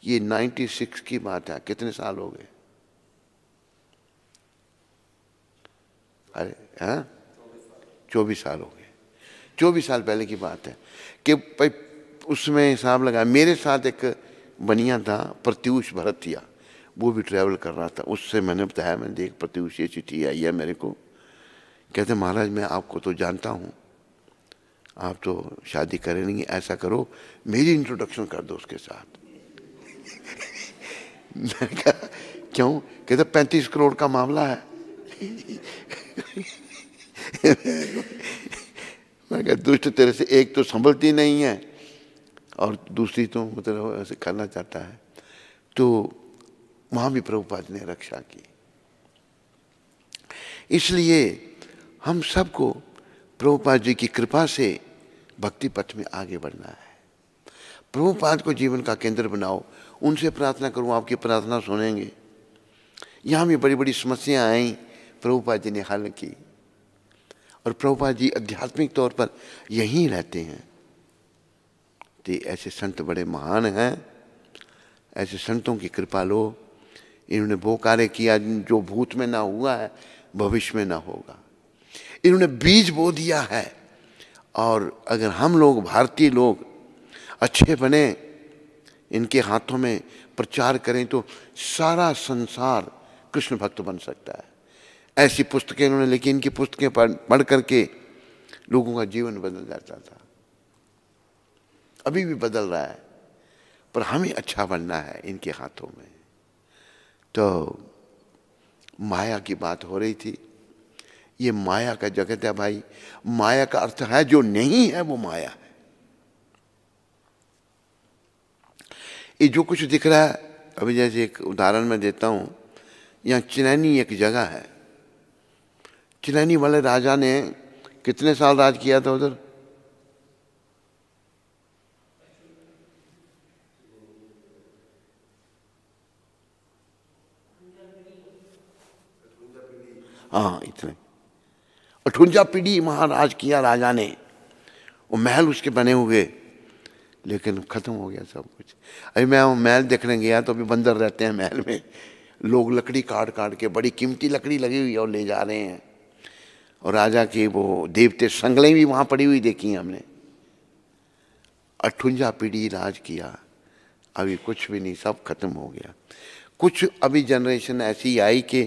ये 96 की बात है, कितने साल हो गए? अरे हाँ 24 साल हो गए, 24 साल पहले की बात है कि भाई उसमें हिसाब लगा। मेरे साथ एक बनिया था प्रत्यूष भरतिया, वो भी ट्रैवल कर रहा था। उससे मैंने बताया, मैंने देख प्रत्युषीय चिट्ठी आई है मेरे को, कहते महाराज मैं आपको तो जानता हूँ, आप तो शादी करेंगे, ऐसा करो मेरी इंट्रोडक्शन कर दो उसके साथ। मैंने कहा क्यों? कहते 35 करोड़ का मामला है। मैं कहा दुष्ट तेरे से एक तो संभलती नहीं है और दूसरी तो मतलब ऐसे करना चाहता है। तो वहाँ भी प्रभुपाद ने रक्षा की। इसलिए हम सबको प्रभुपाद जी की कृपा से भक्ति पथ में आगे बढ़ना है। प्रभुपाद को जीवन का केंद्र बनाओ, उनसे प्रार्थना करूँ, आपकी प्रार्थना सुनेंगे। यहाँ भी बड़ी बड़ी समस्याएं आई, प्रभुपाद जी ने हल की। और प्रभुपाद जी आध्यात्मिक तौर पर यहीं रहते हैं। तो ऐसे संत बड़े महान हैं, ऐसे संतों की कृपा लो। इन्होंने वो कार्य किया जो भूत में ना हुआ है, भविष्य में ना होगा। इन्होंने बीज बो दिया है। और अगर हम लोग, भारतीय लोग अच्छे बने, इनके हाथों में प्रचार करें तो सारा संसार कृष्ण भक्त बन सकता है। ऐसी पुस्तकें इन्होंने लिखी, इनकी पुस्तकें पढ़ करके लोगों का जीवन बदल जाता था, अभी भी बदल रहा है। पर हमें अच्छा बनना है इनके हाथों में। तो माया की बात हो रही थी। ये माया का जगत है भाई। माया का अर्थ है जो नहीं है वो माया है। ये जो कुछ दिख रहा है, अभी जैसे एक उदाहरण मैं देता हूँ, यहाँ चिनैनी एक जगह है। चिनैनी वाले राजा ने कितने साल राज किया था उधर? हाँ, इतने 58 पीढ़ी महाराज किया राजा ने। वो महल उसके बने हुए, लेकिन खत्म हो गया सब कुछ। अभी मैं महल देखने गया तो अभी बंदर रहते हैं महल में। लोग लकड़ी काट काट के, बड़ी कीमती लकड़ी लगी हुई है और ले जा रहे हैं। और राजा की वो देवते संगलें भी वहाँ पड़ी हुई देखी हैं हमने। 58 पीढ़ी राज किया, अभी कुछ भी नहीं, सब खत्म हो गया। कुछ अभी जनरेशन ऐसी आई कि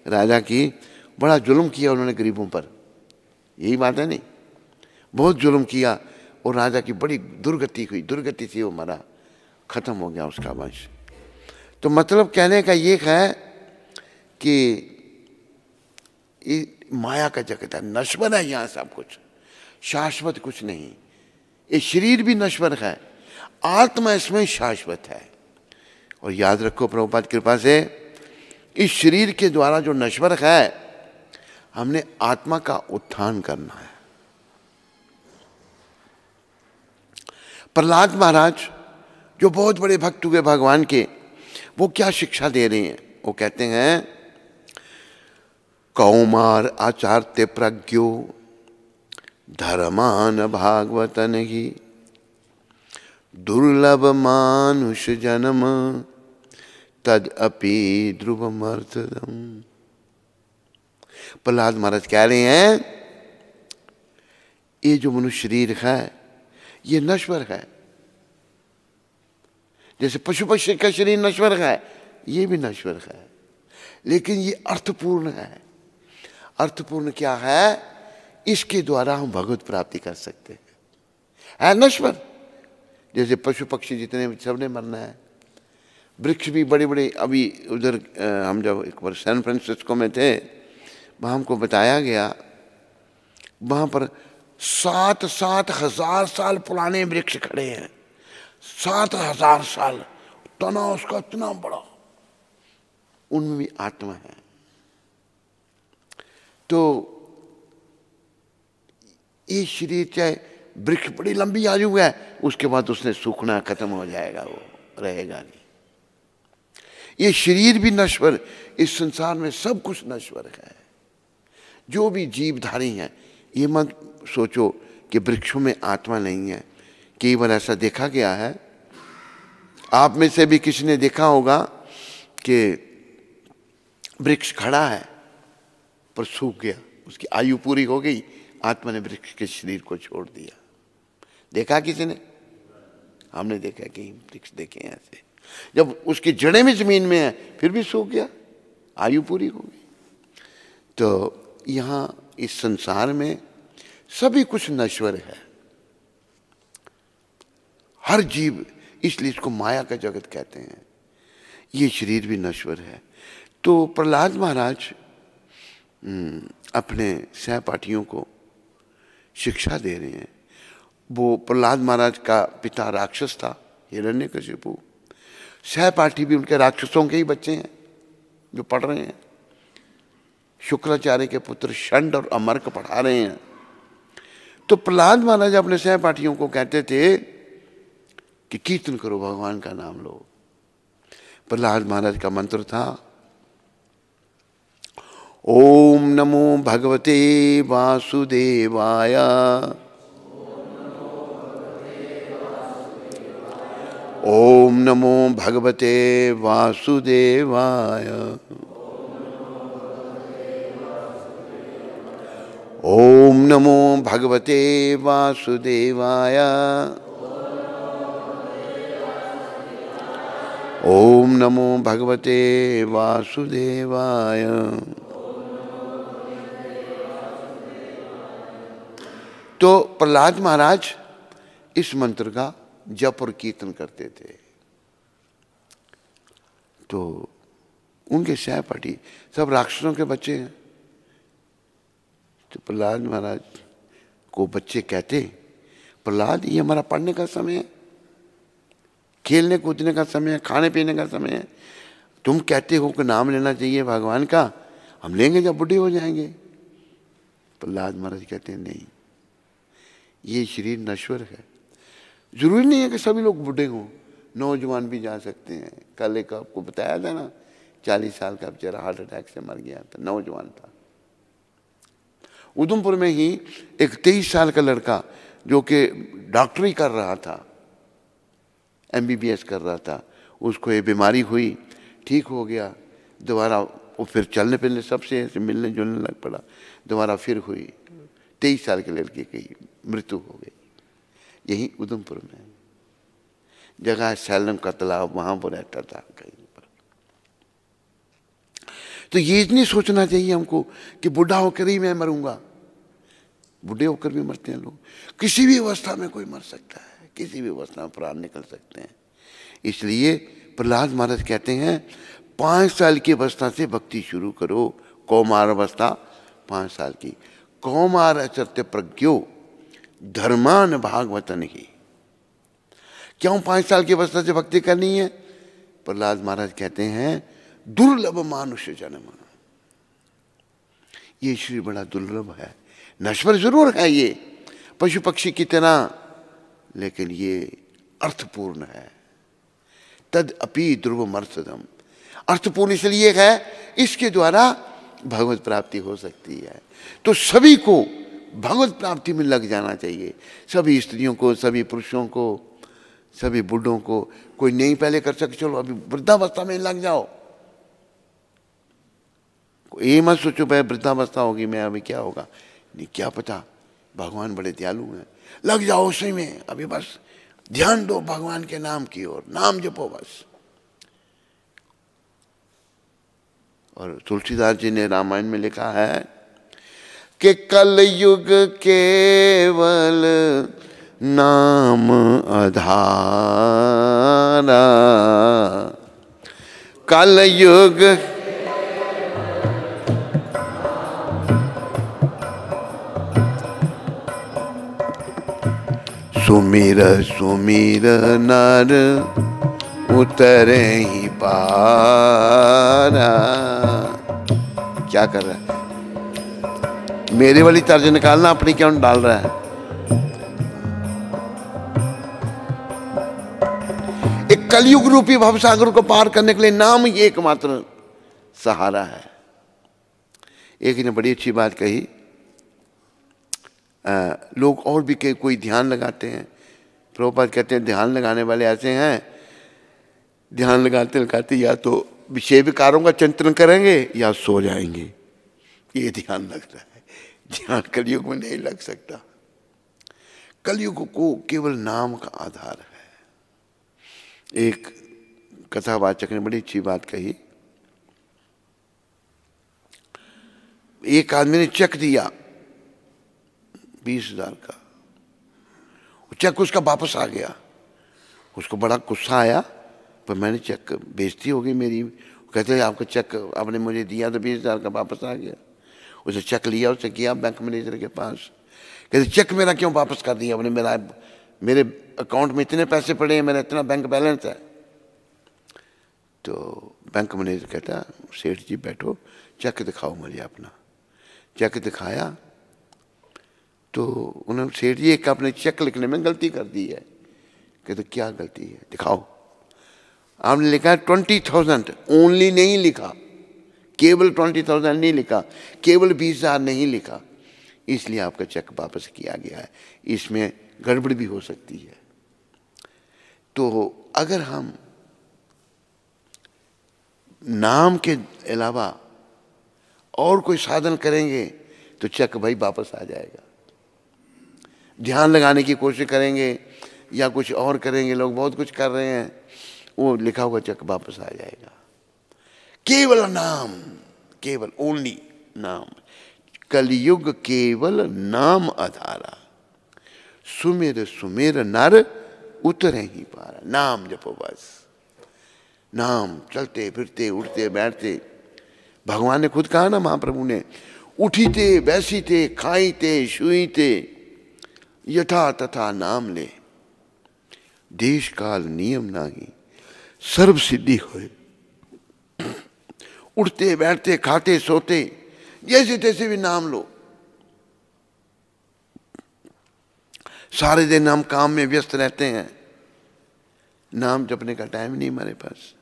राजा की बड़ा जुल्म किया उन्होंने गरीबों पर। यही बात है नहीं, बहुत जुल्म किया और राजा की बड़ी दुर्गति हुई, दुर्गति से वो मरा, खत्म हो गया उसका वंश। तो मतलब कहने का ये है कि माया का जगत है, नश्वर है यहाँ सब कुछ, शाश्वत कुछ नहीं। ये शरीर भी नश्वर है, आत्मा इसमें शाश्वत है। और याद रखो प्रभुपाद कृपा से इस शरीर के द्वारा जो नश्वर है, हमने आत्मा का उत्थान करना है। प्रहलाद महाराज जो बहुत बड़े भक्त हुए भगवान के, वो क्या शिक्षा दे रहे हैं? वो कहते हैं कौमार आचार्य प्रज्ञो धर्मान भागवतन ही दुर्लभ मानुष जन्म तद अपि ध्रुवमर्थदम। प्रहलाद महाराज कह रहे हैं ये जो मनुष्य शरीर है ये नश्वर है। जैसे पशु पक्षी का शरीर नश्वर है, ये भी नश्वर है, लेकिन ये अर्थपूर्ण है। अर्थपूर्ण क्या है? इसके द्वारा हम भगवत प्राप्ति कर सकते हैं। है नश्वर, जैसे पशु पक्षी जितने सबने मरना है। वृक्ष भी बड़े बड़े, अभी उधर हम जब एक बार सैन फ्रांसिस्को में थे, वहाँ हमको बताया गया, वहाँ पर 7-7 हजार साल पुराने वृक्ष खड़े हैं। 7,000 साल, तना उसका इतना बड़ा, उनमें भी आत्मा है। तो ये शरीर चाहे वृक्ष बड़ी लंबी आयु है, उसके बाद उसने सूखना, खत्म हो जाएगा, वो रहेगा नहीं। ये शरीर भी नश्वर, इस संसार में सब कुछ नश्वर है। जो भी जीवधारी हैं, ये मत सोचो कि वृक्षों में आत्मा नहीं है। कई बार ऐसा देखा गया है, आप में से भी किसी ने देखा होगा कि वृक्ष खड़ा है पर सूख गया, उसकी आयु पूरी हो गई, आत्मा ने वृक्ष के शरीर को छोड़ दिया। देखा किसी ने? हमने देखा, कहीं वृक्ष देखे ऐसे। जब उसकी जड़ें भी जमीन में है फिर भी सूख गया, आयु पूरी हो गई। तो यहाँ इस संसार में सभी कुछ नश्वर है, हर जीव, इसलिए इसको माया का जगत कहते हैं। ये शरीर भी नश्वर है। तो प्रहलाद महाराज अपने सहपाठियों को शिक्षा दे रहे हैं। वो प्रहलाद महाराज का पिता राक्षस था, हिरण्यकशिपु। सहपाठी भी उनके राक्षसों के ही बच्चे हैं जो पढ़ रहे हैं। शुक्राचार्य के पुत्र षंड और अमर्क पढ़ा रहे हैं। तो प्रहलाद महाराज अपने सहपाठियों को कहते थे कि कीर्तन करो, भगवान का नाम लो। प्रहलाद महाराज का मंत्र था ओम नमो भगवते वासुदेवाय, ओम नमो भगवते वासुदेवाय, ओम नमो भगवते वासुदेवाय, ओम नमो भगवते वासुदेवाय। तो प्रहलाद महाराज इस मंत्र का जप और कीर्तन करते थे। तो उनके सहपाठी सब राक्षसों के बच्चे हैं। तो प्रहलाद महाराज को बच्चे कहते, प्रहलाद ये हमारा पढ़ने का समय है, खेलने कूदने का समय है, खाने पीने का समय है। तुम कहते हो कि नाम लेना चाहिए भगवान का, हम लेंगे जब बूढ़े हो जाएंगे। प्रहलाद महाराज कहते हैं नहीं, ये शरीर नश्वर है। जरूरी नहीं है कि सभी लोग बूढ़े हों, नौजवान भी जा सकते हैं। कल एक आपको बताया था ना, 40 साल का बेचारा हार्ट अटैक से मर गया था, नौजवान था। उधमपुर में ही एक 23 साल का लड़का जो कि डॉक्टरी कर रहा था, MBBS कर रहा था, उसको ये बीमारी हुई, ठीक हो गया, दोबारा वो फिर चलने फिरने सबसे ऐसे मिलने जुलने लग पड़ा, दोबारा फिर हुई। 23 साल के लड़के की मृत्यु हो गई, यही उधमपुर में जगह सैलम का तालाब, वहां पर रहता था कहीं पर। तो ये नहीं सोचना चाहिए हमको कि बुढ़ा होकर ही मैं मरूंगा। बूढ़े होकर भी मरते हैं लोग, किसी भी अवस्था में कोई मर सकता है, किसी भी अवस्था में प्राण निकल सकते हैं। इसलिए प्रहलाद महाराज कहते हैं 5 साल की अवस्था से भक्ति शुरू करो। कौमार अवस्था 5 साल की, कौमार अचरते प्रज्ञो धर्मान भागवतन ही। क्यों 5 साल की अवस्था से भक्ति करनी है? प्रहलाद महाराज कहते हैं दुर्लभ मानुष्य जन्म, ये शरीर बड़ा दुर्लभ है, नश्वर जरूर है ये पशु पक्षी की तरह, लेकिन ये अर्थपूर्ण है। तद अपि ध्रुवमर्थदम, अर्थपूर्ण इसलिए है इसके द्वारा भगवत प्राप्ति हो सकती है। तो सभी को भगवत प्राप्ति में लग जाना चाहिए, सभी स्त्रियों को, सभी पुरुषों को, सभी बुढ़ों को। कोई नहीं पहले कर सके, चलो अभी वृद्धावस्था में लग जाओ। ये मत सोचो भाई वृद्धावस्था होगी मैं अभी क्या होगा, नहीं, क्या पता, भगवान बड़े दयालु हैं, लग जाओ उसी में। अभी बस ध्यान दो भगवान के नाम की ओर, नाम जपो बस। और तुलसीदास जी ने रामायण में लिखा है कि कलयुग केवल नाम आधारा, कलयुग सुमिर सुमिर नर उतरे ही पारा। क्या कर रहा है? मेरे वाली तर्ज निकालना, अपनी क्यों डाल रहा है? एक कलयुग रूपी भवसागर को पार करने के लिए नाम ही एकमात्र सहारा है। एक ने बड़ी अच्छी बात कही, लोग और भी कोई ध्यान लगाते हैं। प्रभुपाद कहते हैं ध्यान लगाने वाले ऐसे हैं, ध्यान लगाते लगाते या तो विषय विकारों का चिंतन करेंगे या सो जाएंगे। ये ध्यान लग रहा है, ध्यान कलयुग में नहीं लग सकता। कलयुग को केवल नाम का आधार है। एक कथावाचक ने बड़ी अच्छी बात कही। एक आदमी ने चेक दिया 20,000 का, चेक उसका वापस आ गया। उसको बड़ा गुस्सा आया, पर मैंने चेक, बेइज्जती हो गई मेरी। कहते हैं आपका चेक आपने मुझे दिया तो 20,000 का वापस आ गया। उसे चेक लिया, उसे किया बैंक मैनेजर के पास। कहते चेक मेरा क्यों वापस कर दिया आपने, मेरे अकाउंट में इतने पैसे पड़े हैं, मेरा इतना बैंक बैलेंस है। तो बैंक मैनेजर कहता सेठ जी बैठो, चेक दिखाओ मुझे अपना। चेक दिखाया तो उन्होंने, सेठ जी एक आपने चेक लिखने में गलती कर दी है। कहते क्या गलती है, दिखाओ। आपने लिखा 20,000 ओनली नहीं लिखा, केवल 20,000 नहीं लिखा, केवल 20,000 नहीं लिखा, इसलिए आपका चेक वापस किया गया है। इसमें गड़बड़ भी हो सकती है। तो अगर हम नाम के अलावा और कोई साधन करेंगे तो चेक भाई वापस आ जाएगा। ध्यान लगाने की कोशिश करेंगे या कुछ और करेंगे, लोग बहुत कुछ कर रहे हैं, वो लिखा हुआ चेक वापस आ जाएगा। केवल नाम, केवल ओनली नाम, कलयुग केवल नाम आधारा, सुमेर सुमेर नर उतरे ही पारा। नाम जपो बस, नाम चलते फिरते उठते बैठते। भगवान ने खुद कहा ना, महाप्रभु ने, उठीते बैसीते खाईते शुईते यथा तथा नाम ले, देश काल नियम नाही सर्व सिद्धि होए। उठते बैठते खाते सोते जैसे तैसे भी नाम लो। सारे दिन हम काम में व्यस्त रहते हैं, नाम जपने का टाइम नहीं हमारे पास।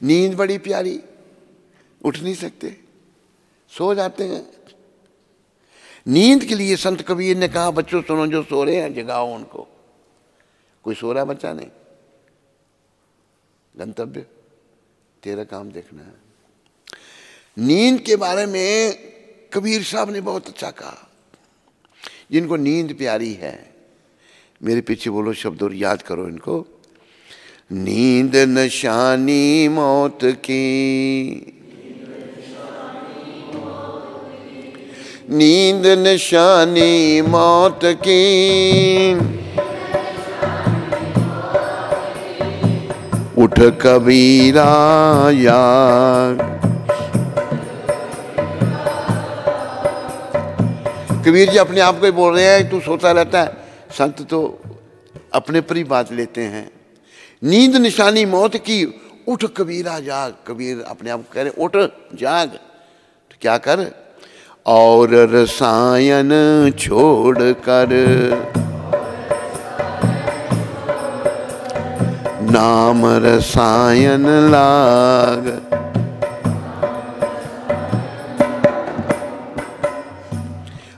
नींद बड़ी प्यारी, उठ नहीं सकते, सो जाते हैं। नींद के लिए संत कबीर ने कहा, बच्चों सुनो, जो सो रहे हैं जगाओ उनको। कोई सो रहा बच्चा नहीं, गंतव्य तेरा काम देखना है। नींद के बारे में कबीर साहब ने बहुत अच्छा कहा। जिनको नींद प्यारी है, मेरे पीछे बोलो शब्द और याद करो इनको। नींद निशानी मौत की, नींद निशानी मौत की, उठ कबीरा यार। कबीर जी अपने आप को ही बोल रहे हैं, तू सोता रहता है। संत तो अपने पर ही बात लेते हैं। नींद निशानी मौत की, उठ कबीरा जाग। कबीर अपने आप को कह रहे उठ जाग, तो क्या कर, और रसायन छोड़ कर नाम रसायन लाग।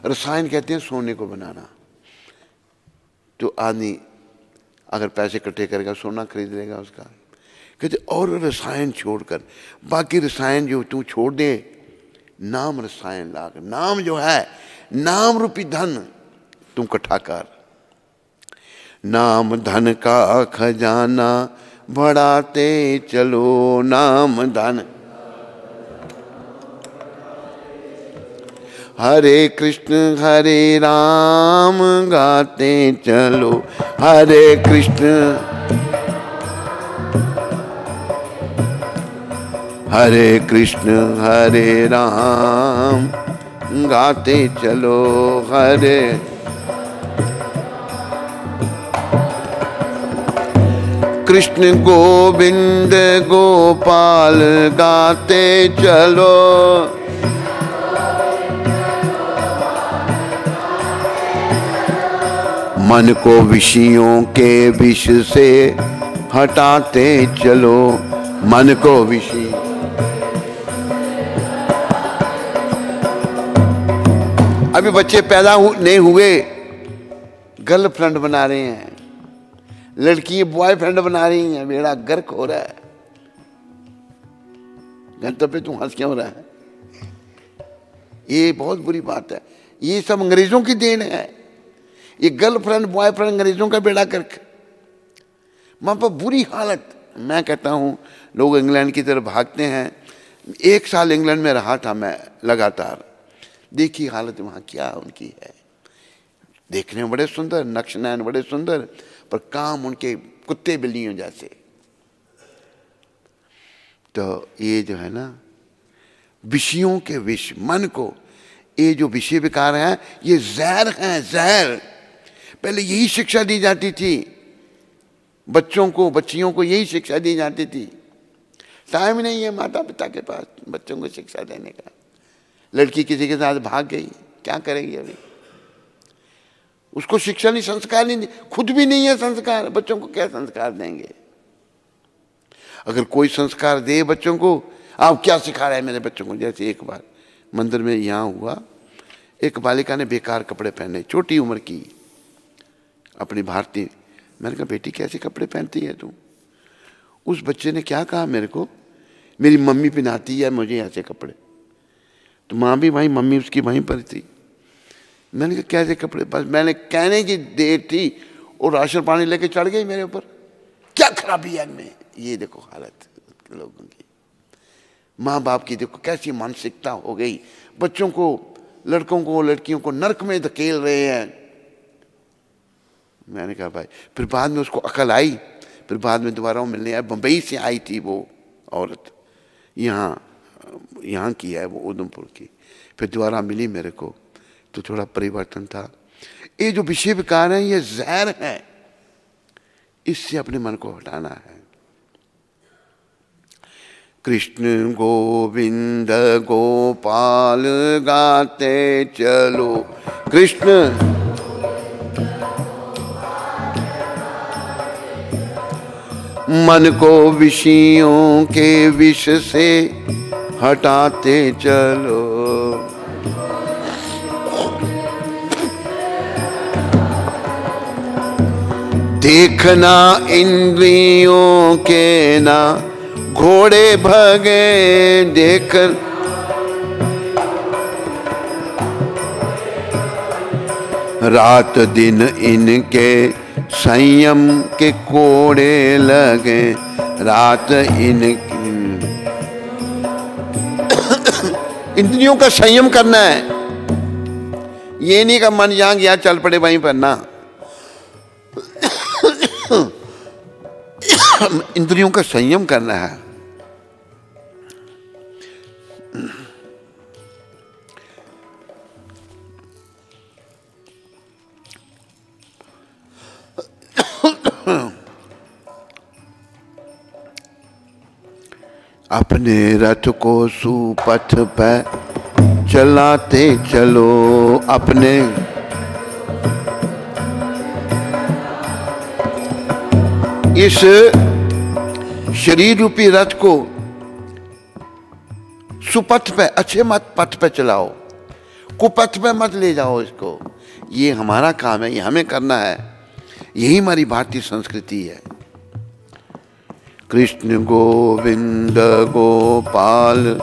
रसायन कहते हैं सोने को बनाना। तो आदमी अगर पैसे इकट्ठे करेगा, सोना खरीद लेगा उसका। कहते और रसायन छोड़कर, बाकी रसायन जो तू छोड़ दे, नाम रसायन लाग। नाम जो है, नाम रूपी धन तुम इकट्ठा कर। नाम धन का खजाना बढ़ाते चलो, नाम धन। हरे कृष्ण हरे राम गाते चलो, हरे कृष्ण हरे कृष्ण हरे राम गाते चलो, हरे कृष्ण गोविंद गोपाल गाते चलो। मन को विषयों के विष से हटाते चलो, मन को विषय। अभी बच्चे पैदा नहीं हुए, गर्लफ्रेंड बना रहे हैं, लड़की बॉयफ्रेंड बना रही हैं, बेड़ा गर्क हो रहा है। गंतव्य तू हंस क्यों रहा है? ये बहुत बुरी बात है। ये सब अंग्रेजों की देन है। ये गर्लफ्रेंड बॉयफ्रेंड अंग्रेजों का बेड़ा गर्क। वहां पर बुरी हालत, मैं कहता हूँ लोग इंग्लैंड की तरफ भागते हैं। 1 साल इंग्लैंड में रहा था मैं लगातार, देखी हालत वहाँ क्या उनकी है। देखने में बड़े सुंदर, नक्श नैन बड़े सुंदर, पर काम उनके कुत्ते बिल्लियों जैसे। तो ये जो है ना विषयों के विष, मन को, ये जो विषय विकार हैं ये जहर हैं, जहर। पहले यही शिक्षा दी जाती थी बच्चों को, बच्चियों को यही शिक्षा दी जाती थी। टाइम नहीं है माता पिता के पास बच्चों को शिक्षा देने का। लड़की किसी के साथ भाग गई, क्या करेगी अभी? उसको शिक्षा नहीं, संस्कार नहीं, खुद भी नहीं है संस्कार, बच्चों को क्या संस्कार देंगे? अगर कोई संस्कार दे बच्चों को, आप क्या सिखा रहे हैं मेरे बच्चों को? जैसे एक बार मंदिर में यहाँ हुआ, एक बालिका ने बेकार कपड़े पहने, छोटी उम्र की, अपनी भारतीय। मैंने कहा बेटी कैसे कपड़े पहनती है तू? उस बच्चे ने क्या कहा मेरे को, मेरी मम्मी पहनाती है मुझे ऐसे कपड़े। तो माँ भी वहीं, मम्मी उसकी वहीं पर थी। मैंने कहा कैसे कपड़े? बस मैंने कहने की देर थी और राशन पानी लेके चढ़ गई मेरे ऊपर। क्या खराबी है इनमें? ये देखो हालत लोगों की, माँ बाप की देखो कैसी मानसिकता हो गई। बच्चों को, लड़कों को, लड़कियों को नरक में धकेल रहे हैं। मैंने कहा भाई, फिर बाद में उसको अकल आई, फिर बाद में दोबारा वो मिलने आया। बम्बई से आई थी वो औरत, यहाँ की है वो, उधमपुर की। फिर दोबारा मिली मेरे को, तो थोड़ा परिवर्तन था। ये जो विषय विकार है ये जहर है, इससे अपने मन को हटाना है। कृष्ण गोविंद गोपाल गाते चलो, कृष्ण मन को विषयों के विष से हटाते चलो। देखना इंद्रियों के ना घोड़े भगे, देख रात दिन इनके संयम के कोड़े लगे, रात इनकी। इंद्रियों का संयम करना है, ये नहीं का मन जहां गया चल पड़े वहीं पर ना। इंद्रियों का संयम करना है। अपने रथ को सुपथ पे चलाते चलो, अपने इस शरीर रूपी रथ को सुपथ पे, अच्छे मत पथ पे चलाओ, कुपथ पे मत ले जाओ इसको। ये हमारा काम है, ये हमें करना है, यही हमारी भारतीय संस्कृति है। कृष्ण गोविंद गोपाल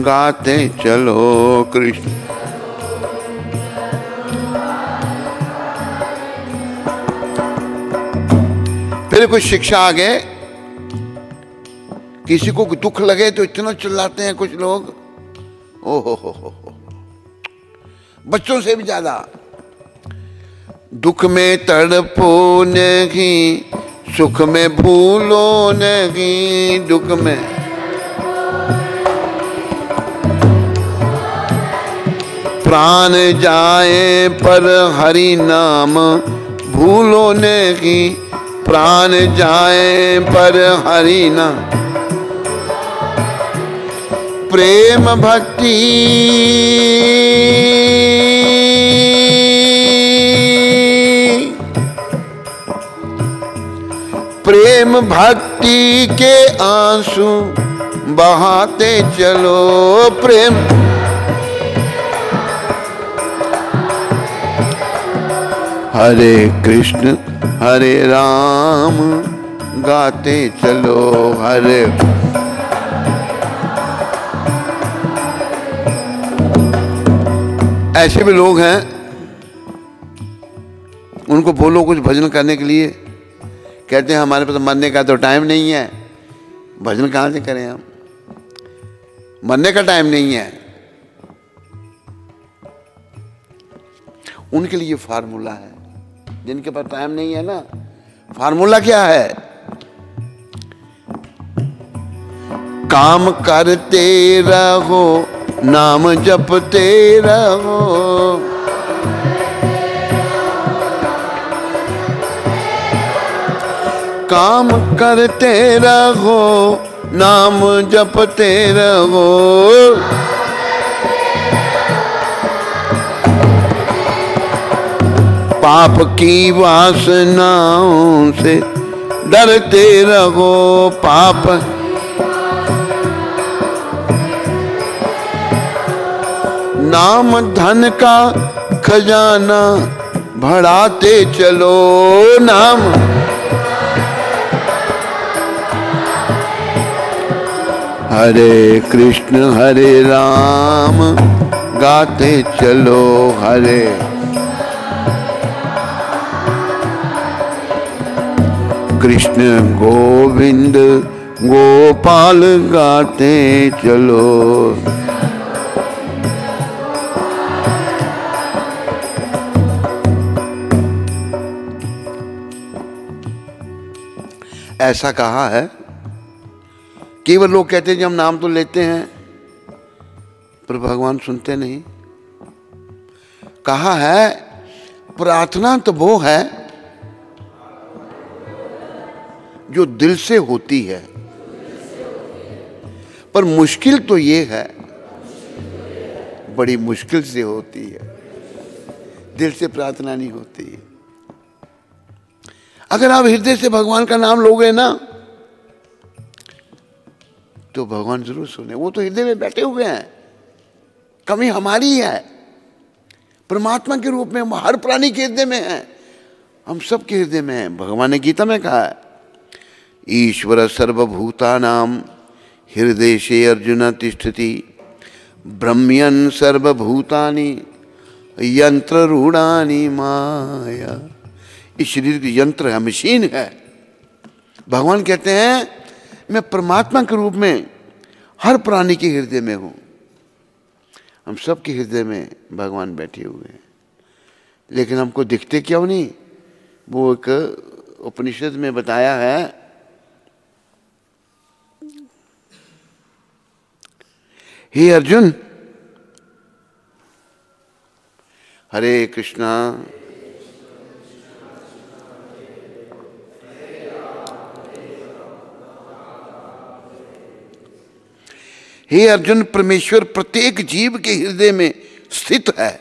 गाते चलो, कृष्ण फिर कुछ शिक्षा आ गए। किसी को दुख लगे तो इतना चिल्लाते हैं कुछ लोग, ओ हो, बच्चों से भी ज्यादा। दुख में तड़पो नहीं, सुख में भूलो नहीं, दुख में प्राण जाए पर हरि नाम भूलो नहीं, प्राण जाए पर हरि नाम। प्रेम भक्ति प्रेम भक्ति के आंसू बहाते चलो, प्रेम हरे कृष्ण हरे राम गाते चलो, हरे ऐसे भी लोग हैं, उनको बोलो कुछ भजन करने के लिए, कहते हैं हमारे पास मरने का तो टाइम नहीं है, भजन कहाँ से करें हम, मरने का टाइम नहीं है। उनके लिए फार्मूला है, जिनके पास टाइम नहीं है ना, फार्मूला क्या है? काम करते रहो, नाम जपते रहो, काम करते रहो, नाम जपते रहो, पाप की वासनाओं से डरते रहो, पाप नाम धन का खजाना बढ़ाते चलो, नाम हरे राम गाते चलो, हरे कृष्ण गोविंद गोपाल गाते चलो। ऐसा कहा है। केवल लोग कहते हैं कि हम नाम तो लेते हैं पर भगवान सुनते नहीं। कहा है प्रार्थना तो वो है जो दिल से होती है, पर मुश्किल तो ये है, बड़ी मुश्किल से होती है, दिल से प्रार्थना नहीं होती। अगर आप हृदय से भगवान का नाम लोगे ना तो भगवान जरूर सुने। वो तो हृदय में बैठे हुए हैं, कमी हमारी है। परमात्मा के रूप में हम हर प्राणी के हृदय में हैं, हम सब के हृदय में हैं। भगवान ने गीता में कहा है ईश्वर सर्वभूतानां हृदयेशे अर्जुन तिष्ठति ब्रह्मयन् सर्वभूतानि यंत्ररूढ़ानि माया। इस शरीर की यंत्र है, मशीन है। भगवान कहते हैं मैं परमात्मा के रूप में हर प्राणी के हृदय में हूं। हम सब के हृदय में भगवान बैठे हुए हैं, लेकिन हमको दिखते क्यों नहीं? वो एक उपनिषद में बताया है, हे अर्जुन, हरे कृष्णा हे अर्जुन, परमेश्वर प्रत्येक जीव के हृदय में स्थित है।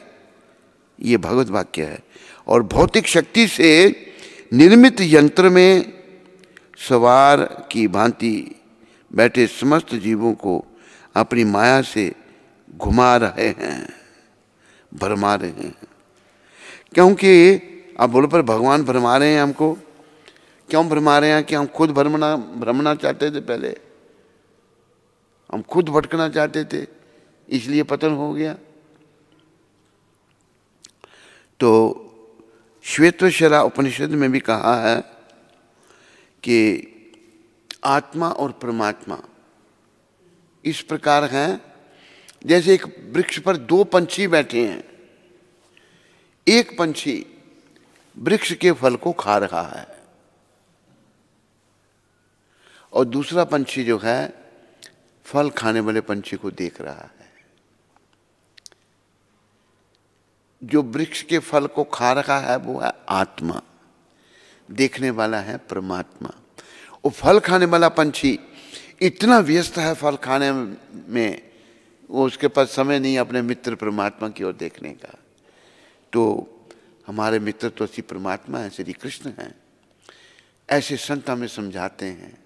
ये भगवत वाक्य है। और भौतिक शक्ति से निर्मित यंत्र में सवार की भांति बैठे समस्त जीवों को अपनी माया से घुमा रहे हैं, भरमा रहे हैं। क्योंकि आप बोलो पर भगवान भरमा रहे हैं हमको। क्यों भरमा रहे हैं? कि हम खुद भ्रमना चाहते थे, पहले हम खुद भटकना चाहते थे, इसलिए पतन हो गया। तो श्वेतश्वरा उपनिषद में भी कहा है कि आत्मा और परमात्मा इस प्रकार हैं जैसे एक वृक्ष पर दो पंछी बैठे हैं। एक पंछी वृक्ष के फल को खा रहा है और दूसरा पंछी जो है फल खाने वाले पंछी को देख रहा है। जो वृक्ष के फल को खा रहा है वो है आत्मा, देखने वाला है परमात्मा। वो फल खाने वाला पंछी इतना व्यस्त है फल खाने में, वो उसके पास समय नहीं अपने मित्र परमात्मा की ओर देखने का। तो हमारे मित्र तो श्री परमात्मा है, श्री कृष्ण हैं। ऐसे संत हमें समझाते हैं।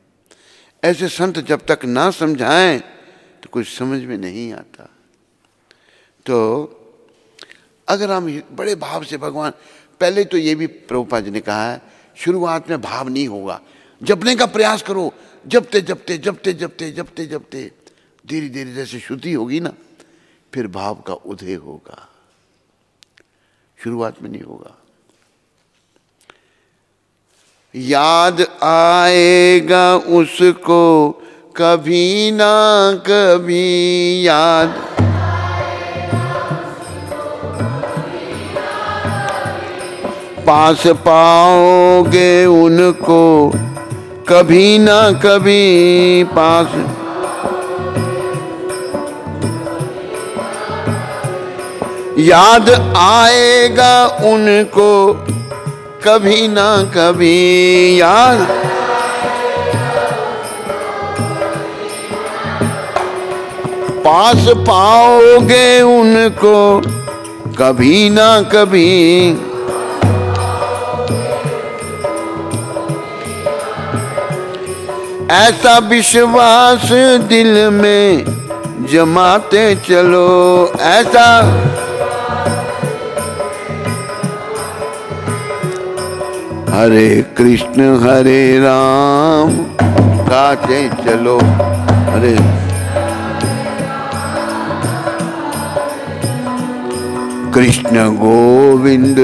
ऐसे संत जब तक ना समझाएं तो कुछ समझ में नहीं आता। तो अगर हम बड़े भाव से भगवान, पहले तो ये भी प्रभुपाद जी ने कहा है शुरुआत में भाव नहीं होगा, जपने का प्रयास करो। जपते जपते जपते जपते जपते जपते धीरे धीरे जैसे शुद्धि होगी ना, फिर भाव का उदय होगा, शुरुआत में नहीं होगा। याद आएगा उसको कभी ना कभी, याद पास पाओगे उनको कभी ना कभी, पास याद आएगा उनको कभी ना कभी, याद पास पाओगे उनको कभी ना कभी। ऐसा विश्वास दिल में जमाते चलो, ऐसा हरे कृष्ण हरे राम गाते चलो, हरे कृष्ण गोविंद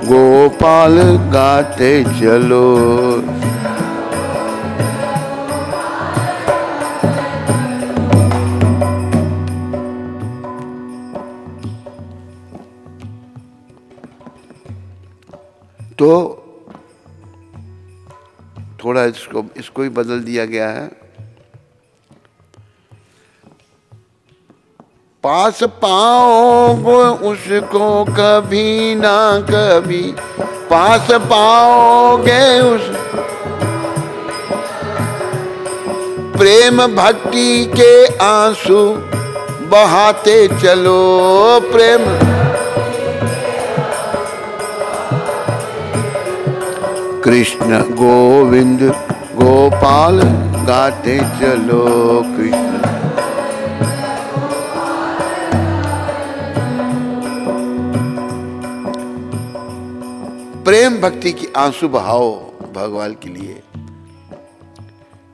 गोपाल गाते चलो। तो थोड़ा इसको ही बदल दिया गया है। पास पाओगे उसको कभी ना कभी, पास पाओगे उस प्रेम भक्ति के आंसू बहाते चलो, प्रेम कृष्ण गोविंद गोपाल गाते चलो, कृष्ण प्रेम भक्ति की आंसू बहाओ भगवान के लिए।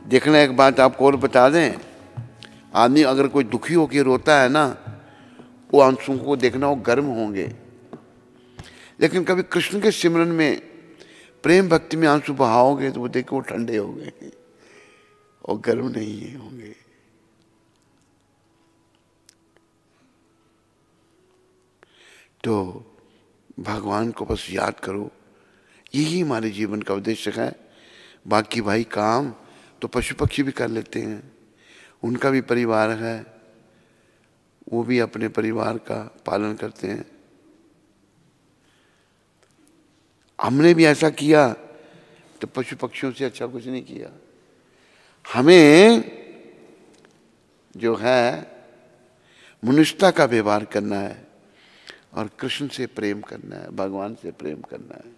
देखना एक बात आपको और बता दें, आदमी अगर कोई दुखी होकर रोता है ना, वो आंसू को देखना वो गर्म होंगे, लेकिन कभी कृष्ण के सिमरन में प्रेम भक्ति में आंसू बहाओगे तो वो देखो वो ठंडे हो गए और गर्म नहीं होंगे। तो भगवान को बस याद करो, यही हमारे जीवन का उद्देश्य है। बाकी भाई काम तो पशु पक्षी भी कर लेते हैं, उनका भी परिवार है, वो भी अपने परिवार का पालन करते हैं। हमने भी ऐसा किया तो पशु पक्षियों से अच्छा कुछ नहीं किया। हमें जो है मनुष्यता का व्यवहार करना है और कृष्ण से प्रेम करना है, भगवान से प्रेम करना है।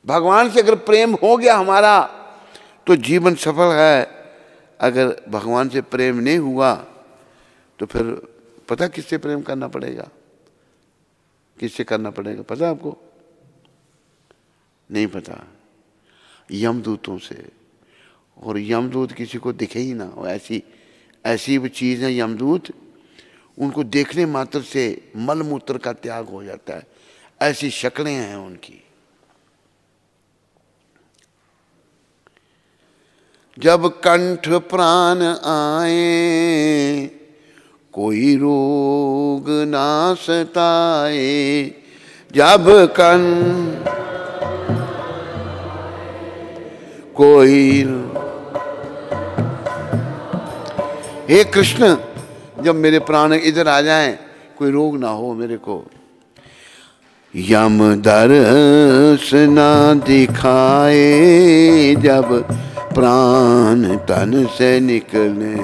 भगवान से अगर प्रेम हो गया हमारा तो जीवन सफल है। अगर भगवान से प्रेम नहीं हुआ तो फिर पता किससे प्रेम करना पड़ेगा, किससे करना पड़ेगा पता आपको? नहीं पता। यमदूतों से। और यमदूत किसी को दिखे ही ना, ऐसी वो चीज़ है यमदूत, उनको देखने मात्र से मल मूत्र का त्याग हो जाता है, ऐसी शक्लें हैं उनकी। जब कंठ प्राण आए कोई रोग ना सताए, जब कोई, हे कृष्ण जब मेरे प्राण इधर आ जाएं कोई रोग ना हो मेरे को। यम दर्श ना दिखाए जब प्राण तन से निकले,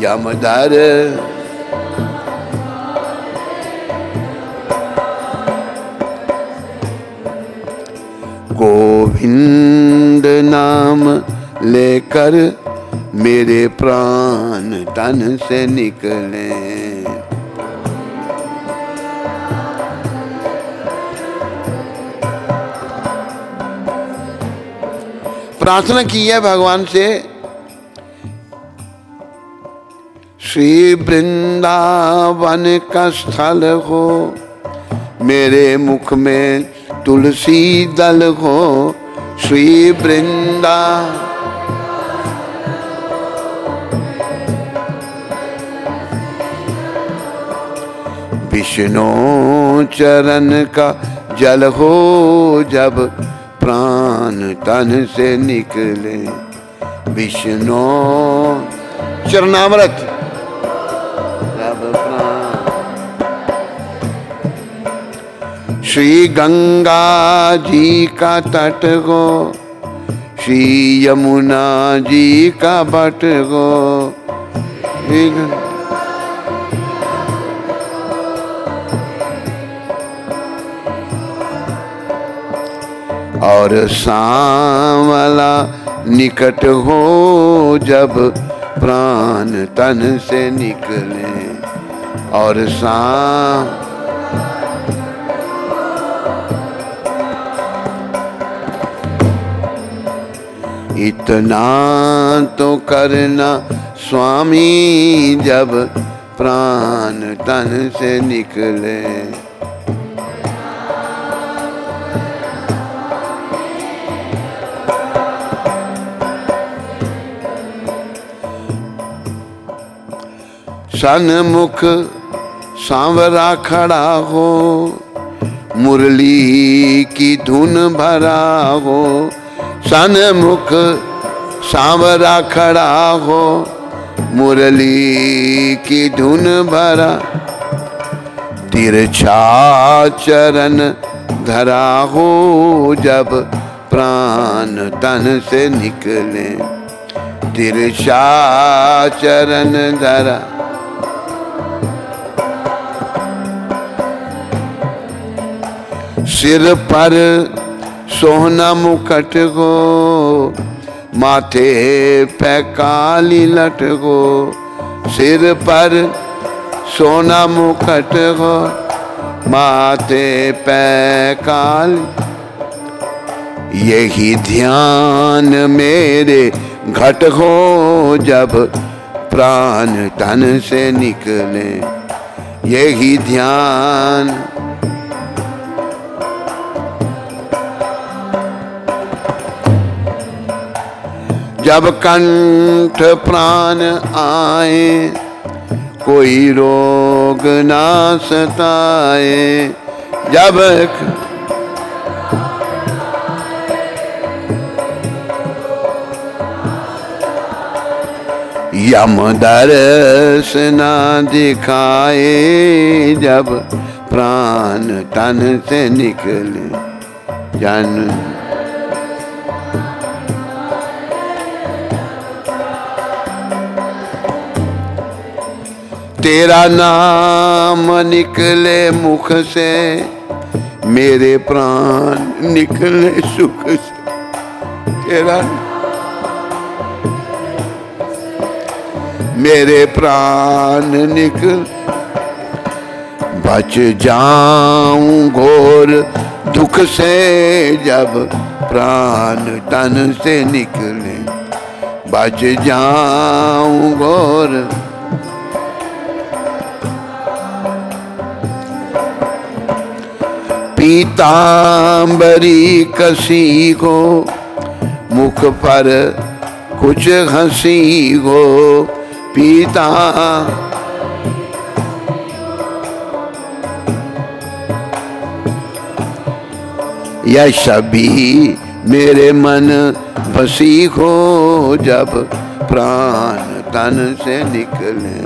यम दर्श गोविंद नाम लेकर मेरे प्राण तन से निकले। प्रार्थना की है भगवान से, श्री वृंदावन का स्थल हो, मेरे मुख में तुलसी दल हो, श्री वृंदा विष्णु चरण का जल हो जब प्राण तन से निकले, विष्णु चरणामृत जब प्राण। श्री गंगा जी का तट गो, श्री यमुना जी का बट गो, और सांवला निकट हो जब प्राण तन से निकले, और इतना तो करना स्वामी जब प्राण तन से निकले। सन्मुख सांवरा खड़ा हो, मुरली की धुन भरा हो, सन्मुख सांवरा खड़ा हो, मुरली की धुन भरा, तिरछा चरण धरा हो जब प्राण तन से निकले, तिरछा चरण धरा। सिर पर सोना मुकुट गो, माथे पे काली लट गो, सिर पर सोना मुकुट गो, माथे पे काली, यही ध्यान मेरे घट हो जब प्राण तन से निकले, यही ध्यान। जब कंठ प्राण आए कोई रोग ना सताए, जब यम दर्श ना दिखाए, जब प्राण तन से निकले, जन तेरा नाम निकले मुख से, मेरे प्राण निकले सुख से, तेरा मेरे प्राण निकल, बच जाऊं घोर दुख से जब प्राण तन से निकले, बच जाऊं घोर। पीतांबरी कसी हो, मुख पर कुछ हंसी हो, पीता यह सभी मेरे मन बसी हो जब प्राण तन से निकले,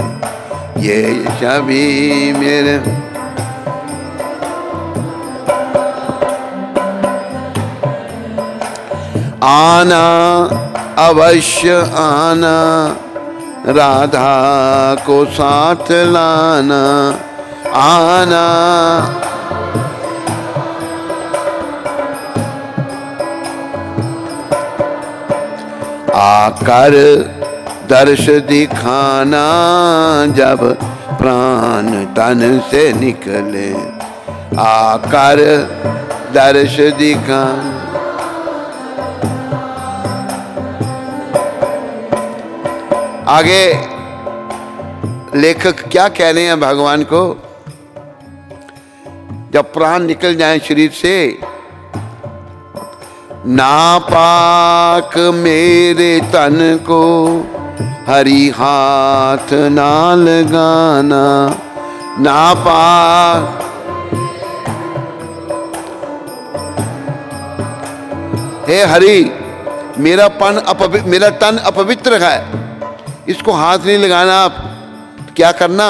ये सभी मेरे आना अवश्य आना, राधा को साथ लाना, आना आकर दर्श दिखाना जब प्राण तन से निकले, आकर दर्श दिखाना। आगे लेखक क्या कह रहे हैं भगवान को, जब प्राण निकल जाए शरीर से, नापाक मेरे तन को हरि हाथ ना लगाना। नापाक हे हरि, मेरा तन अपवित्र है, इसको हाथ नहीं लगाना। आप क्या करना?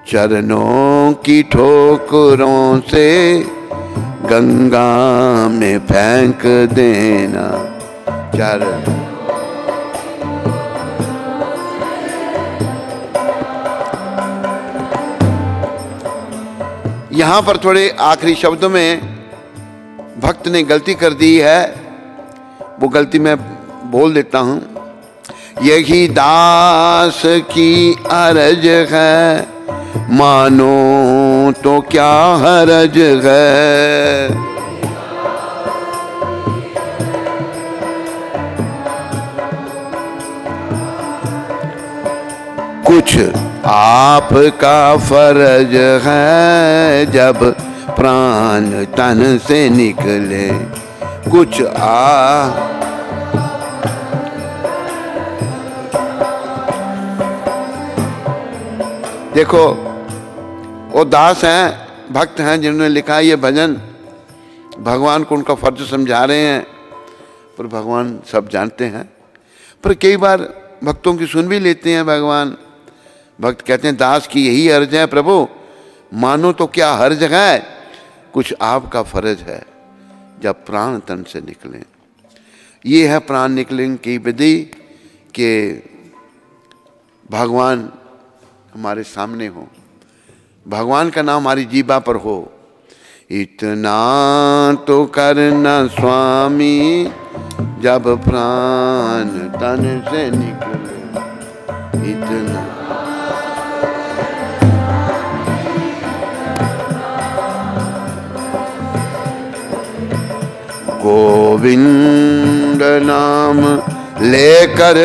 चरणों की ठोकरों से गंगा में फेंक देना। चरण यहां पर थोड़े आखिरी शब्दों में भक्त ने गलती कर दी है, वो गलती मैं बोल देता हूं। यही दास की अरज है, मानो तो क्या हरज है। कुछ आपका फर्ज है, जब प्राण तन से निकले। कुछ देखो, वो दास हैं, भक्त हैं, जिन्होंने लिखा ये भजन, भगवान को उनका फर्ज समझा रहे हैं, पर भगवान सब जानते हैं। पर कई बार भक्तों की सुन भी लेते हैं भगवान। भक्त कहते हैं दास की यही अर्ज है प्रभु, मानो तो क्या हर्ज है, कुछ आपका फर्ज है, जब प्राण तन से निकले। ये है प्राण निकलने की विधि कि भगवान हमारे सामने हो, भगवान का नाम हमारी जीभा पर हो। इतना तो करना स्वामी, जब प्राण तन से निकले। इतना गोविंद नाम लेकर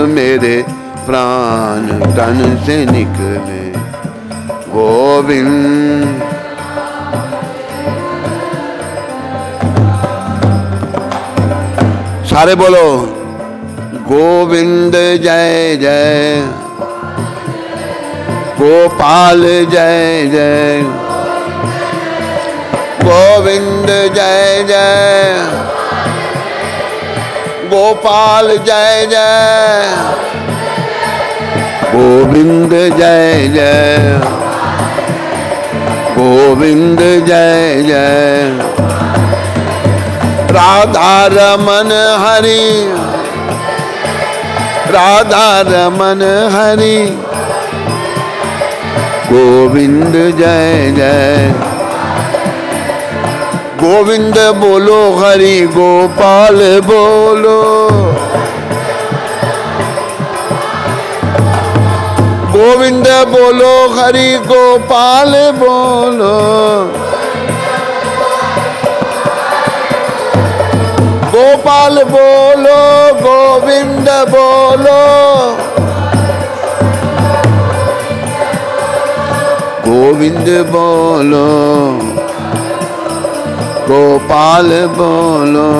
मेरे प्राण तन से निकले। गोविंद सारे बोलो, गोविंद जय जय, गोपाल जय जय, गोविंद जय जय, गोपाल जय जय, गोविंद जय जय, गोविंद जय जय। राधा रमन हरि, राधा रमन हरि, गोविंद जय जय। गोविंद बोलो हरि गोपाल बोलो, गोविंद बोलो हरि गोपाल बोलो, गोपाल बोलो गोविंद बोलो, गोविंद बोलो गोपाल बोलो।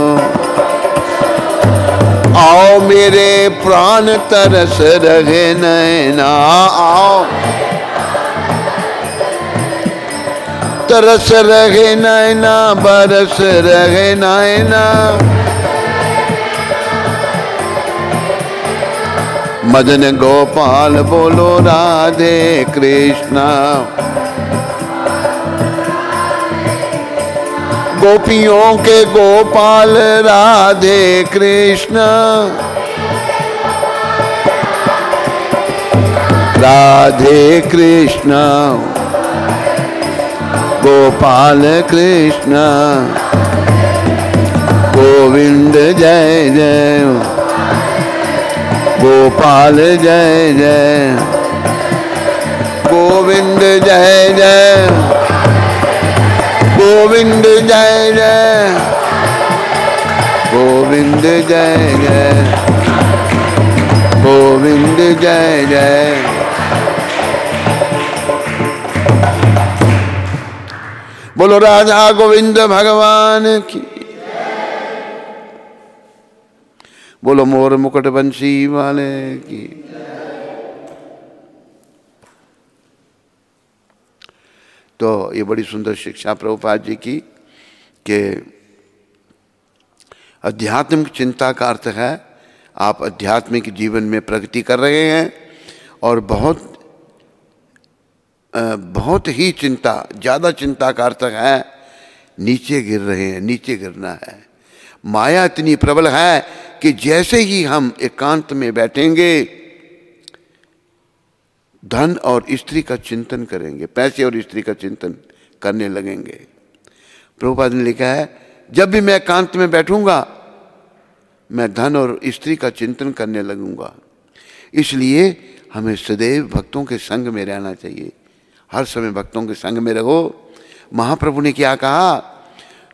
आओ मेरे प्राण तरस रहे नैना, आओ तरस रहे नैना, बरस रहे नैना। मदन गोपाल बोलो राधे कृष्णा, गोपियों के गोपाल राधे कृष्णा, राधे कृष्णा गोपाल कृष्णा। गोविंद जय जय, गोपाल जय जय, गोविंद जय जय, गोविंद जय जय, गोविंद जय जय, गोविंद जय जय। बोलो राधा गोविंद भगवान की। बोलो मोर मुकुट बंसी वाले की। तो ये बड़ी सुंदर शिक्षा प्रभुपाद जी की कि आध्यात्मिक चिंता का अर्थ है आप आध्यात्मिक जीवन में प्रगति कर रहे हैं और बहुत ही चिंता, ज़्यादा चिंता का अर्थ है नीचे गिर रहे हैं, नीचे गिरना है। माया इतनी प्रबल है कि जैसे ही हम एकांत में बैठेंगे धन और स्त्री का चिंतन करेंगे, पैसे और स्त्री का चिंतन करने लगेंगे। प्रभुपाद ने लिखा है जब भी मैं एकांत में बैठूंगा मैं धन और स्त्री का चिंतन करने लगूंगा। इसलिए हमें सदैव भक्तों के संग में रहना चाहिए, हर समय भक्तों के संग में रहो। महाप्रभु ने क्या कहा?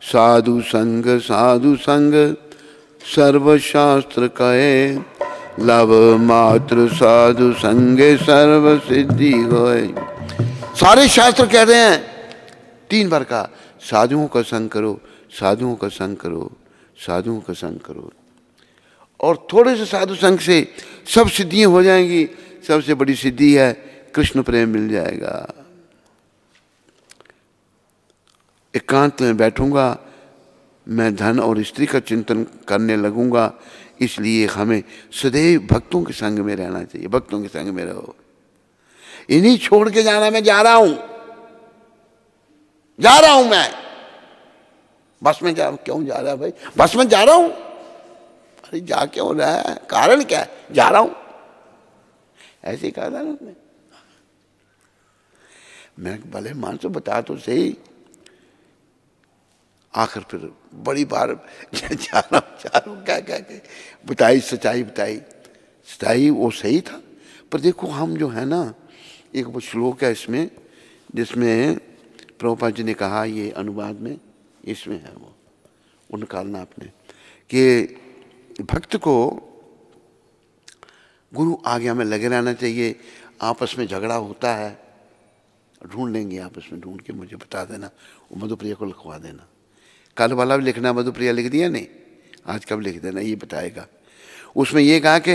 साधु संग सर्वशास्त्र कहे, लव मात्र साधु संगे सर्व सिद्धि होए। सारे शास्त्र कह रहे हैं 3 बार का साधुओं का संग करो, साधुओं का संग करो, साधुओं का संग करो। और थोड़े से साधु संग से सब सिद्धियां हो जाएंगी। सबसे बड़ी सिद्धि है कृष्ण प्रेम मिल जाएगा। एकांत में बैठूंगा मैं धन और स्त्री का चिंतन करने लगूंगा। इसलिए हमें सदैव भक्तों के संग में रहना चाहिए। भक्तों के संग में रहो, इन्हीं छोड़ के जाना। मैं जा रहा हूं मैं बस में जा। क्यों जा रहा है भाई? बस में जा रहा हूं। अरे जा क्यों रहा है? कारण क्या है? जा रहा हूं, ऐसे ही कहा था ना उसने। मैं भले मान तो बता तो सही। आखिर फिर बड़ी बार जा रहा हूं क्या बताई, सच्चाई वो सही था। पर देखो हम जो है ना, एक वो श्लोक है इसमें जिसमें प्रभुपाद जी ने कहा, ये अनुवाद में इसमें है वो निकालना आपने, कि भक्त को गुरु आज्ञा में लगे रहना चाहिए। आपस में झगड़ा होता है, ढूंढ लेंगे आपस में, ढूंढ के मुझे बता देना, वो मधुप्रिया को लिखवा देना। कल वाला भी लिखना, मधुप्रिया लिख दिया नहीं, आज कब लिख देना, ये बताएगा। उसमें ये कहा कि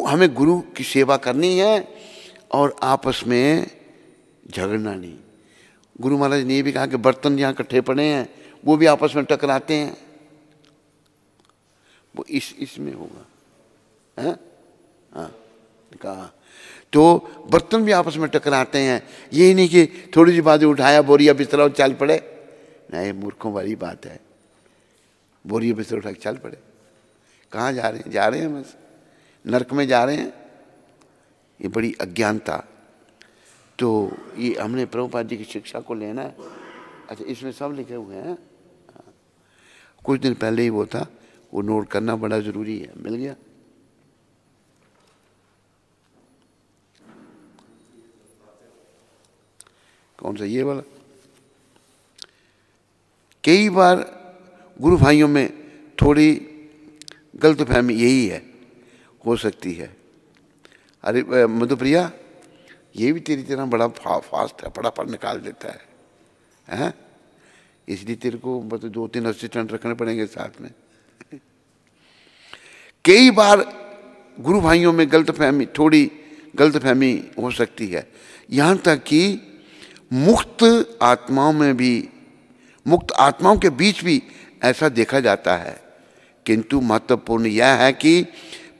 हमें गुरु की सेवा करनी है और आपस में झगड़ना नहीं। गुरु महाराज ने ये भी कहा कि बर्तन जहाँ इकट्ठे पड़े हैं वो भी आपस में टकराते हैं, वो इसमें होगा। हाँ कहा तो बर्तन भी आपस में टकराते हैं। यही नहीं कि थोड़ी सी बातें उठाया बोरिया बिस्तरा और चल पड़े, नहीं, मूर्खों वाली बात है। बोरिया बिस्तर उठा के चल पड़े। कहाँ जा रहे हैं? जा रहे हैं बस नरक में जा रहे हैं। ये बड़ी अज्ञानता। तो ये हमने प्रभुपाद जी की शिक्षा को लेना है। अच्छा, इसमें सब लिखे हुए हैं। कुछ दिन पहले ही वो था, वो नोट करना बड़ा ज़रूरी है। मिल गया? कौन सा? ये वाला। कई बार गुरु भाइयों में थोड़ी गलतफहमी यही है, हो सकती है। अरे मधुप्रिया, ये भी तेरी तरह बड़ा फास्ट है, फटाफट निकाल देता है, हैं? इसलिए तेरे को मतलब 2-3 असिस्टेंट रखने पड़ेंगे साथ में। कई बार गुरु भाइयों में थोड़ी गलतफहमी हो सकती है। यहाँ तक कि मुक्त आत्माओं के बीच भी ऐसा देखा जाता है। किंतु महत्वपूर्ण यह है कि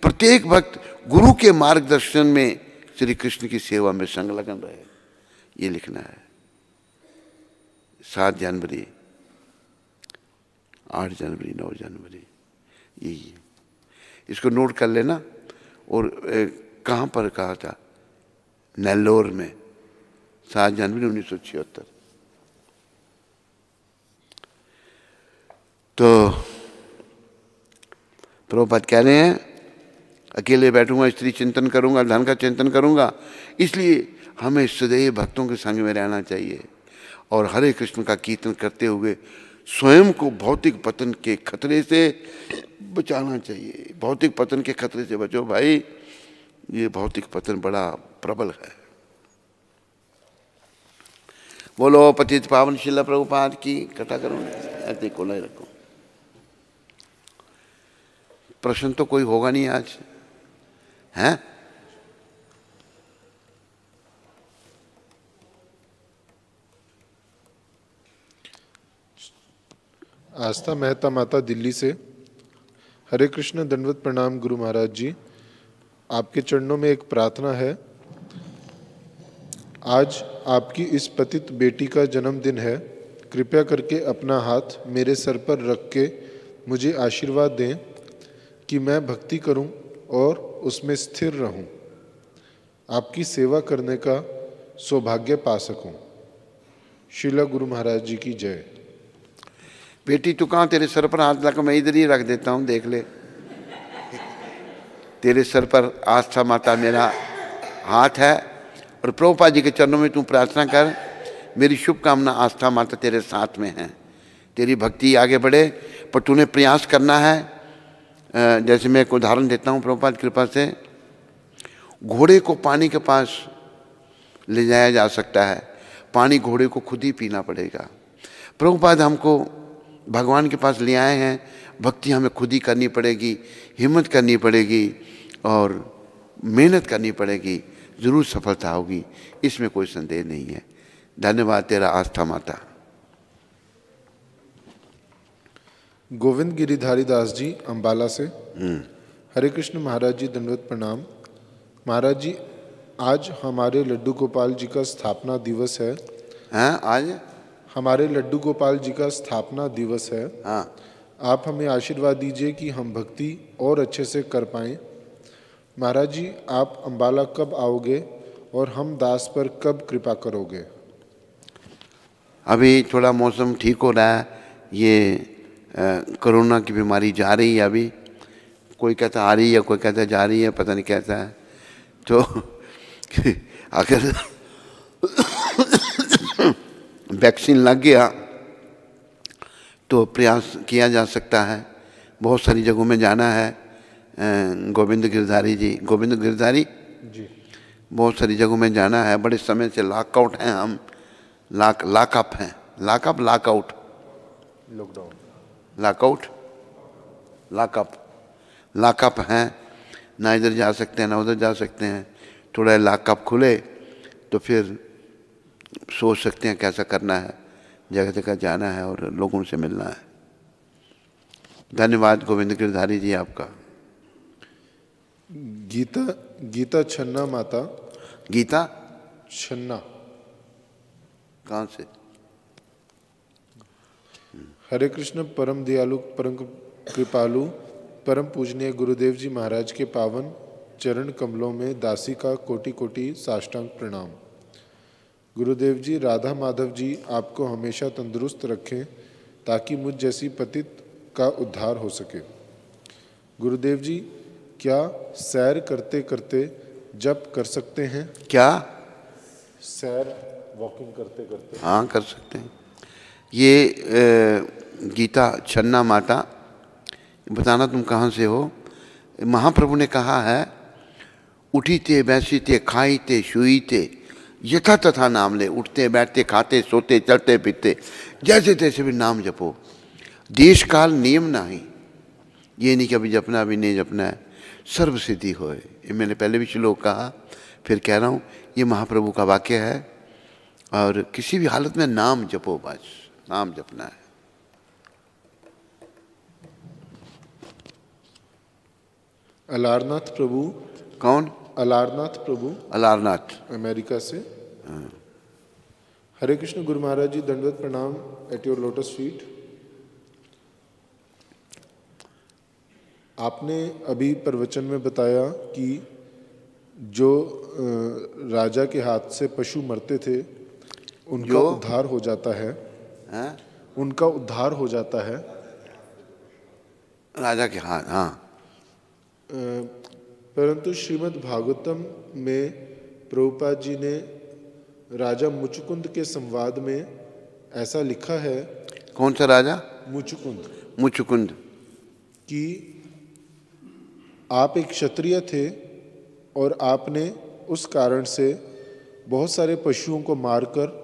प्रत्येक भक्त गुरु के मार्गदर्शन में श्री कृष्ण की सेवा में संलग्न रहे। ये लिखना है। 7 जनवरी, 8 जनवरी, 9 जनवरी, यही है। इसको नोट कर लेना। और कहाँ पर कहा था? नेल्लोर में, 7 जनवरी 1976। तो प्रभुपाद कह रहे हैं अकेले बैठूंगा, स्त्री चिंतन करूंगा, धन का चिंतन करूंगा। इसलिए हमें सदैव भक्तों के संग में रहना चाहिए और हरे कृष्ण का कीर्तन करते हुए स्वयं को भौतिक पतन के खतरे से बचाना चाहिए। भौतिक पतन के खतरे से बचो भाई, ये भौतिक पतन बड़ा प्रबल है। बोलो पतित पावन शिला प्रभुपाद की। कथा करो, ऐसे को नहीं रखो। प्रश्न तो कोई होगा नहीं आज, हैं? आस्था मेहता माता, दिल्ली से। हरे कृष्ण, दंडवत प्रणाम गुरु महाराज जी। आपके चरणों में एक प्रार्थना है। आज आपकी इस पतित बेटी का जन्मदिन है। कृपया करके अपना हाथ मेरे सर पर रख के मुझे आशीर्वाद दें कि मैं भक्ति करूं और उसमें स्थिर रहूं, आपकी सेवा करने का सौभाग्य पा सकूं। श्रील गुरु महाराज जी की जय। बेटी तू कहाँ, तेरे सर पर हाथ लगा, मैं इधर ही रख देता हूँ, देख ले। तेरे सर पर आस्था माता मेरा हाथ है और प्रभुपाद जी के चरणों में तू प्रार्थना कर। मेरी शुभकामना आस्था माता तेरे साथ में है, तेरी भक्ति आगे बढ़े, पर तूने प्रयास करना है। जैसे मैं एक उदाहरण देता हूँ प्रभुपाद कृपा से, घोड़े को पानी के पास ले जाया जा सकता है, पानी घोड़े को खुद ही पीना पड़ेगा। प्रभुपाद हमको भगवान के पास ले आए हैं, भक्ति हमें खुद ही करनी पड़ेगी, हिम्मत करनी पड़ेगी और मेहनत करनी पड़ेगी, ज़रूर सफलता होगी, इसमें कोई संदेह नहीं है। धन्यवाद तेरा आस्था माता। गोविंद गिरिधारी दास जी, अंबाला से। हरे कृष्ण महाराज जी, दंडवत प्रणाम। महाराज जी, आज हमारे लड्डू गोपाल जी का स्थापना दिवस है। हाँ, आज हमारे लड्डू गोपाल जी का स्थापना दिवस है। हाँ, आप हमें आशीर्वाद दीजिए कि हम भक्ति और अच्छे से कर पाएं। महाराज जी, आप अंबाला कब आओगे और हम दास पर कब कृपा करोगे? अभी थोड़ा मौसम ठीक हो रहा है, ये कोरोना की बीमारी जा रही है, अभी कोई कहता आ रही है, कोई कहता जा रही है, पता नहीं कैसा है। तो अगर वैक्सीन लग गया तो प्रयास किया जा सकता है। बहुत सारी जगहों में जाना है। गोविंद गिरधारी जी, गोविंद गिरधारी जी, बहुत सारी जगहों में जाना है। बड़े समय से लॉकआउट हैं हम, लॉकअप हैं, lockup lockout, lockdown, lockout lockup, lockup हैं, ना इधर जा सकते हैं ना उधर जा सकते हैं। थोड़ा लॉकअप खुले तो फिर सोच सकते हैं कैसा करना है, जगह जगह जाना है और लोगों से मिलना है। धन्यवाद गोविंद गिरधारी जी आपका। गीता छन्ना माता। गीता छन्ना, कहाँ से? हरे कृष्ण, परम दयालु, परम कृपालु, परम पूजनीय गुरुदेव जी महाराज के पावन चरण कमलों में दासी का कोटि कोटि साष्टांग प्रणाम। गुरुदेव जी, राधा माधव जी आपको हमेशा तंदुरुस्त रखें ताकि मुझ जैसी पतित का उद्धार हो सके। गुरुदेव जी, क्या सैर करते करते जप कर सकते हैं? क्या सैर, वॉकिंग करते करते? हाँ, कर सकते हैं। ये गीता छन्ना माता, बताना तुम कहाँ से हो। महाप्रभु ने कहा है, उठीते बैसीते खाईते शुईते यथा तथा नाम ले। उठते बैठते खाते सोते चलते फिरते जैसे तैसे भी नाम जपो। देश काल नियम नहीं, ये नहीं कि अभी जपना अभी नहीं जपना है, सर्व सिद्धि होए। ये मैंने पहले भी श्लोक कहा, फिर कह रहा हूँ, ये महाप्रभु का वाक्य है। और किसी भी हालत में नाम जपो, बस नाम जपना है। अलारनाथ प्रभु। कौन? अलारनाथ प्रभु, अलारनाथ, अमेरिका से। हरे कृष्ण गुरु महाराज जी, दंडवत प्रणाम एट योर लोटस फीट। आपने अभी प्रवचन में बताया कि जो राजा के हाथ से पशु मरते थे उनका उद्धार हो जाता है। उनका उद्धार हो जाता है राजा के हाथ। हाँ, परंतु श्रीमद् भागवतम में प्रभुपाद जी ने राजा मुचुकुंद के संवाद में ऐसा लिखा है। कौन सा राजा? मुचुकुंद। मुचुकुंद। कि आप एक क्षत्रिय थे और आपने उस कारण से बहुत सारे पशुओं को मारकर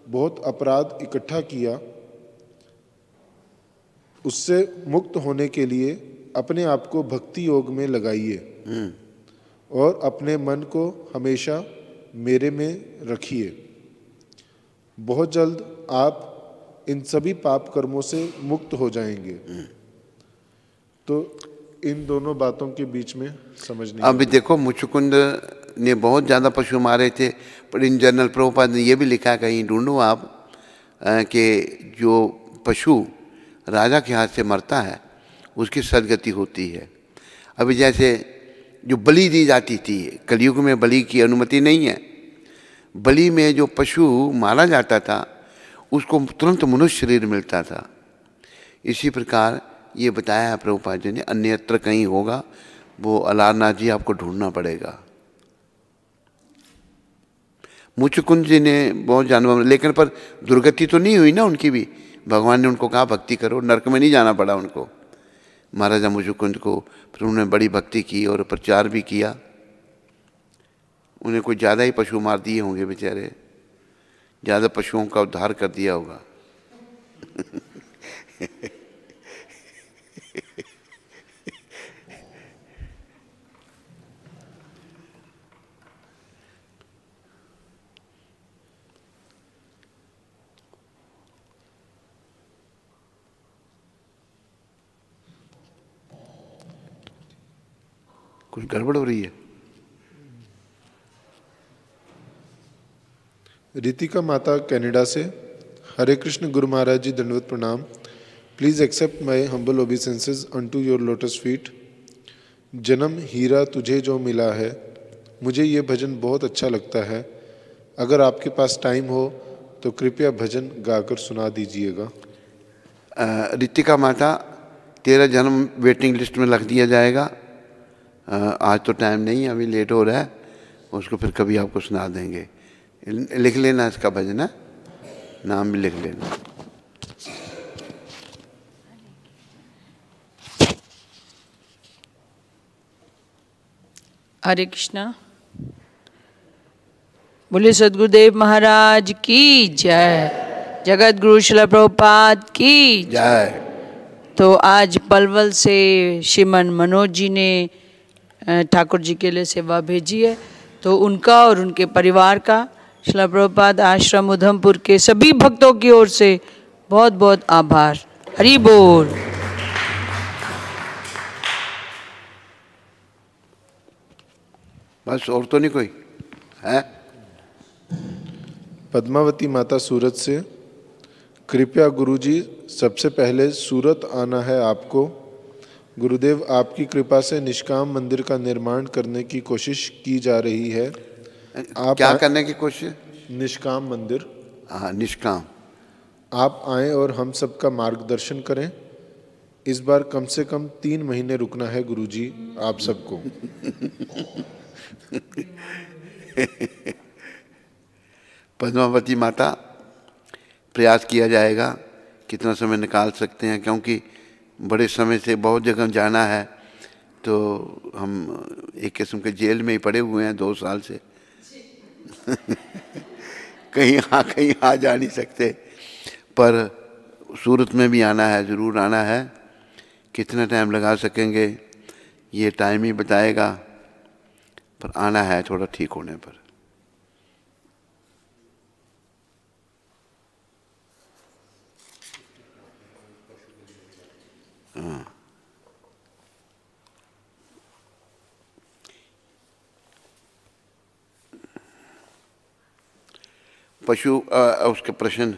बहुत अपराध इकट्ठा किया। उससे मुक्त होने के लिए अपने आप को भक्ति योग में लगाइए और अपने मन को हमेशा मेरे में रखिए। बहुत जल्द आप इन सभी पाप कर्मों से मुक्त हो जाएंगे। तो इन दोनों बातों के बीच में समझने अभी देखो, मुचुकुंद ने बहुत ज़्यादा पशु मारे थे, पर इन जनरल प्रभुपाद ने ये भी लिखा, कहीं ढूंढो आप, कि जो पशु राजा के हाथ से मरता है उसकी सदगति होती है। अभी जैसे जो बलि दी जाती थी, कलयुग में बलि की अनुमति नहीं है। बलि में जो पशु मारा जाता था उसको तुरंत मनुष्य शरीर मिलता था। इसी प्रकार ये बताया है प्रभुपाद जी ने, अन्यत्र कहीं होगा, वो अलारनाथ जी आपको ढूंढना पड़ेगा। मुचुकुंद जी ने बहुत जानवर, लेकिन पर दुर्गति तो नहीं हुई ना उनकी भी। भगवान ने उनको कहा भक्ति करो, नरक में नहीं जाना पड़ा उनको, महाराजा मुचुकुंद को। फिर उन्होंने बड़ी भक्ति की और प्रचार भी किया। उन्हें कोई ज़्यादा ही पशु मार दिए होंगे बेचारे, ज़्यादा पशुओं का उद्धार कर दिया होगा। कुछ गड़बड़ हो रही है। रितिका माता कनाडा से, हरे कृष्ण गुरु महाराज जी, दंडवत प्रणाम। Please accept my humble obeisances unto your lotus feet. जन्म हीरा तुझे जो मिला है, मुझे ये भजन बहुत अच्छा लगता है। अगर आपके पास टाइम हो तो कृपया भजन गाकर सुना दीजिएगा। रितिका माता, तेरा जन्म वेटिंग लिस्ट में रख दिया जाएगा। आज तो टाइम नहीं है, अभी लेट हो रहा है, उसको फिर कभी आपको सुना देंगे। लिख लेना इसका भजन है, नाम भी लिख लेना। हरे कृष्णा। बोले सद्गुरुदेव महाराज की जय, जगत गुरु श्रील प्रभुपाद की जय। तो आज पलवल से श्रीमान मनोज जी ने ठाकुर जी के लिए सेवा भेजी है, तो उनका और उनके परिवार का श्रील प्रभुपाद आश्रम उधमपुर के सभी भक्तों की ओर से बहुत बहुत आभार। हरि बोल। बस, और तो नहीं कोई है? पद्मावती माता सूरत से, कृपया गुरुजी सबसे पहले सूरत आना है आपको। गुरुदेव, आपकी कृपा से निष्काम मंदिर का निर्माण करने की कोशिश की जा रही है। आप क्या करने की कोशिश? निष्काम मंदिर। हाँ, निष्काम। आप आएँ और हम सबका मार्गदर्शन करें। इस बार कम से कम 3 महीने रुकना है गुरुजी आप सबको। पद्मावती माता, प्रयास किया जाएगा, कितना समय निकाल सकते हैं, क्योंकि बड़े समय से बहुत जगह जाना है, तो हम एक किस्म के जेल में ही पड़े हुए हैं 2 साल से। कहीं आ जा नहीं सकते। पर सूरत में भी आना है, ज़रूर आना है। कितना टाइम लगा सकेंगे ये टाइम ही बताएगा, पर आना है थोड़ा ठीक होने पर। हाँ, पशु उसके प्रश्न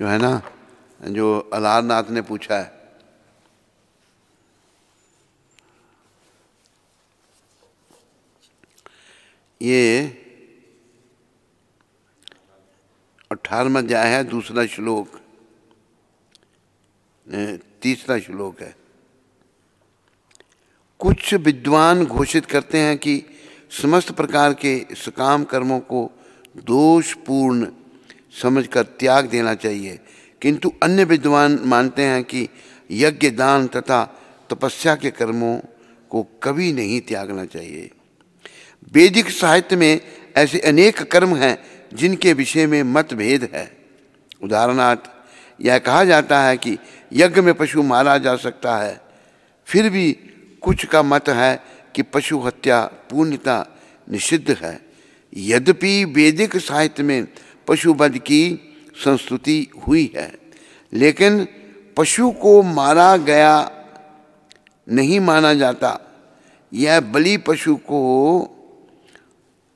जो है ना, जो अलारनाथ ने पूछा है, ये 18वां अध्याय है, 2रा श्लोक, 3रा श्लोक है। कुछ विद्वान घोषित करते हैं कि समस्त प्रकार के सकाम कर्मों को दोषपूर्ण समझकर त्याग देना चाहिए, किंतु अन्य विद्वान मानते हैं कि यज्ञ, दान तथा तपस्या के कर्मों को कभी नहीं त्यागना चाहिए। वैदिक साहित्य में ऐसे अनेक कर्म हैं जिनके विषय में मतभेद है। उदाहरणार्थ, यह कहा जाता है कि यज्ञ में पशु मारा जा सकता है, फिर भी कुछ का मत है कि पशु हत्या पूर्णतः निषिद्ध है। यद्यपि वैदिक साहित्य में पशुवध की संस्तुति हुई है, लेकिन पशु को मारा गया नहीं माना जाता। यह बलि पशु को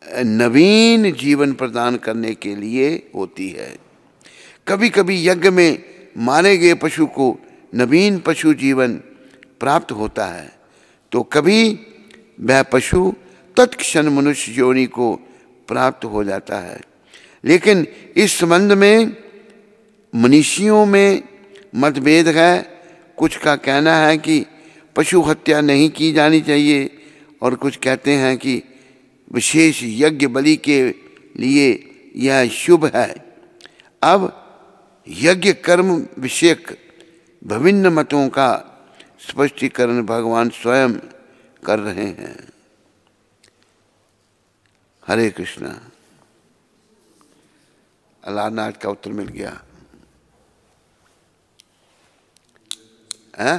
नवीन जीवन प्रदान करने के लिए होती है। कभी कभी यज्ञ में मारे गए पशु को नवीन पशु जीवन प्राप्त होता है, तो कभी वह पशु तत्क्षण मनुष्य योनि को प्राप्त हो जाता है। लेकिन इस संबंध में मनीषियों में मतभेद है। कुछ का कहना है कि पशु हत्या नहीं की जानी चाहिए, और कुछ कहते हैं कि विशेष यज्ञ बलि के लिए यह शुभ है। अब यज्ञ कर्म विषयक विभिन्न मतों का स्पष्टीकरण भगवान स्वयं कर रहे हैं। हरे कृष्णा। अलारनाथ का उत्तर मिल गया है?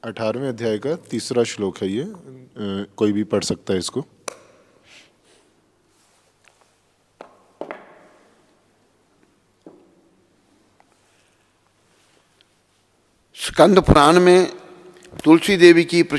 18वें अध्याय का 3रा श्लोक है ये, कोई भी पढ़ सकता है इसको। स्कंद पुराण में तुलसी देवी की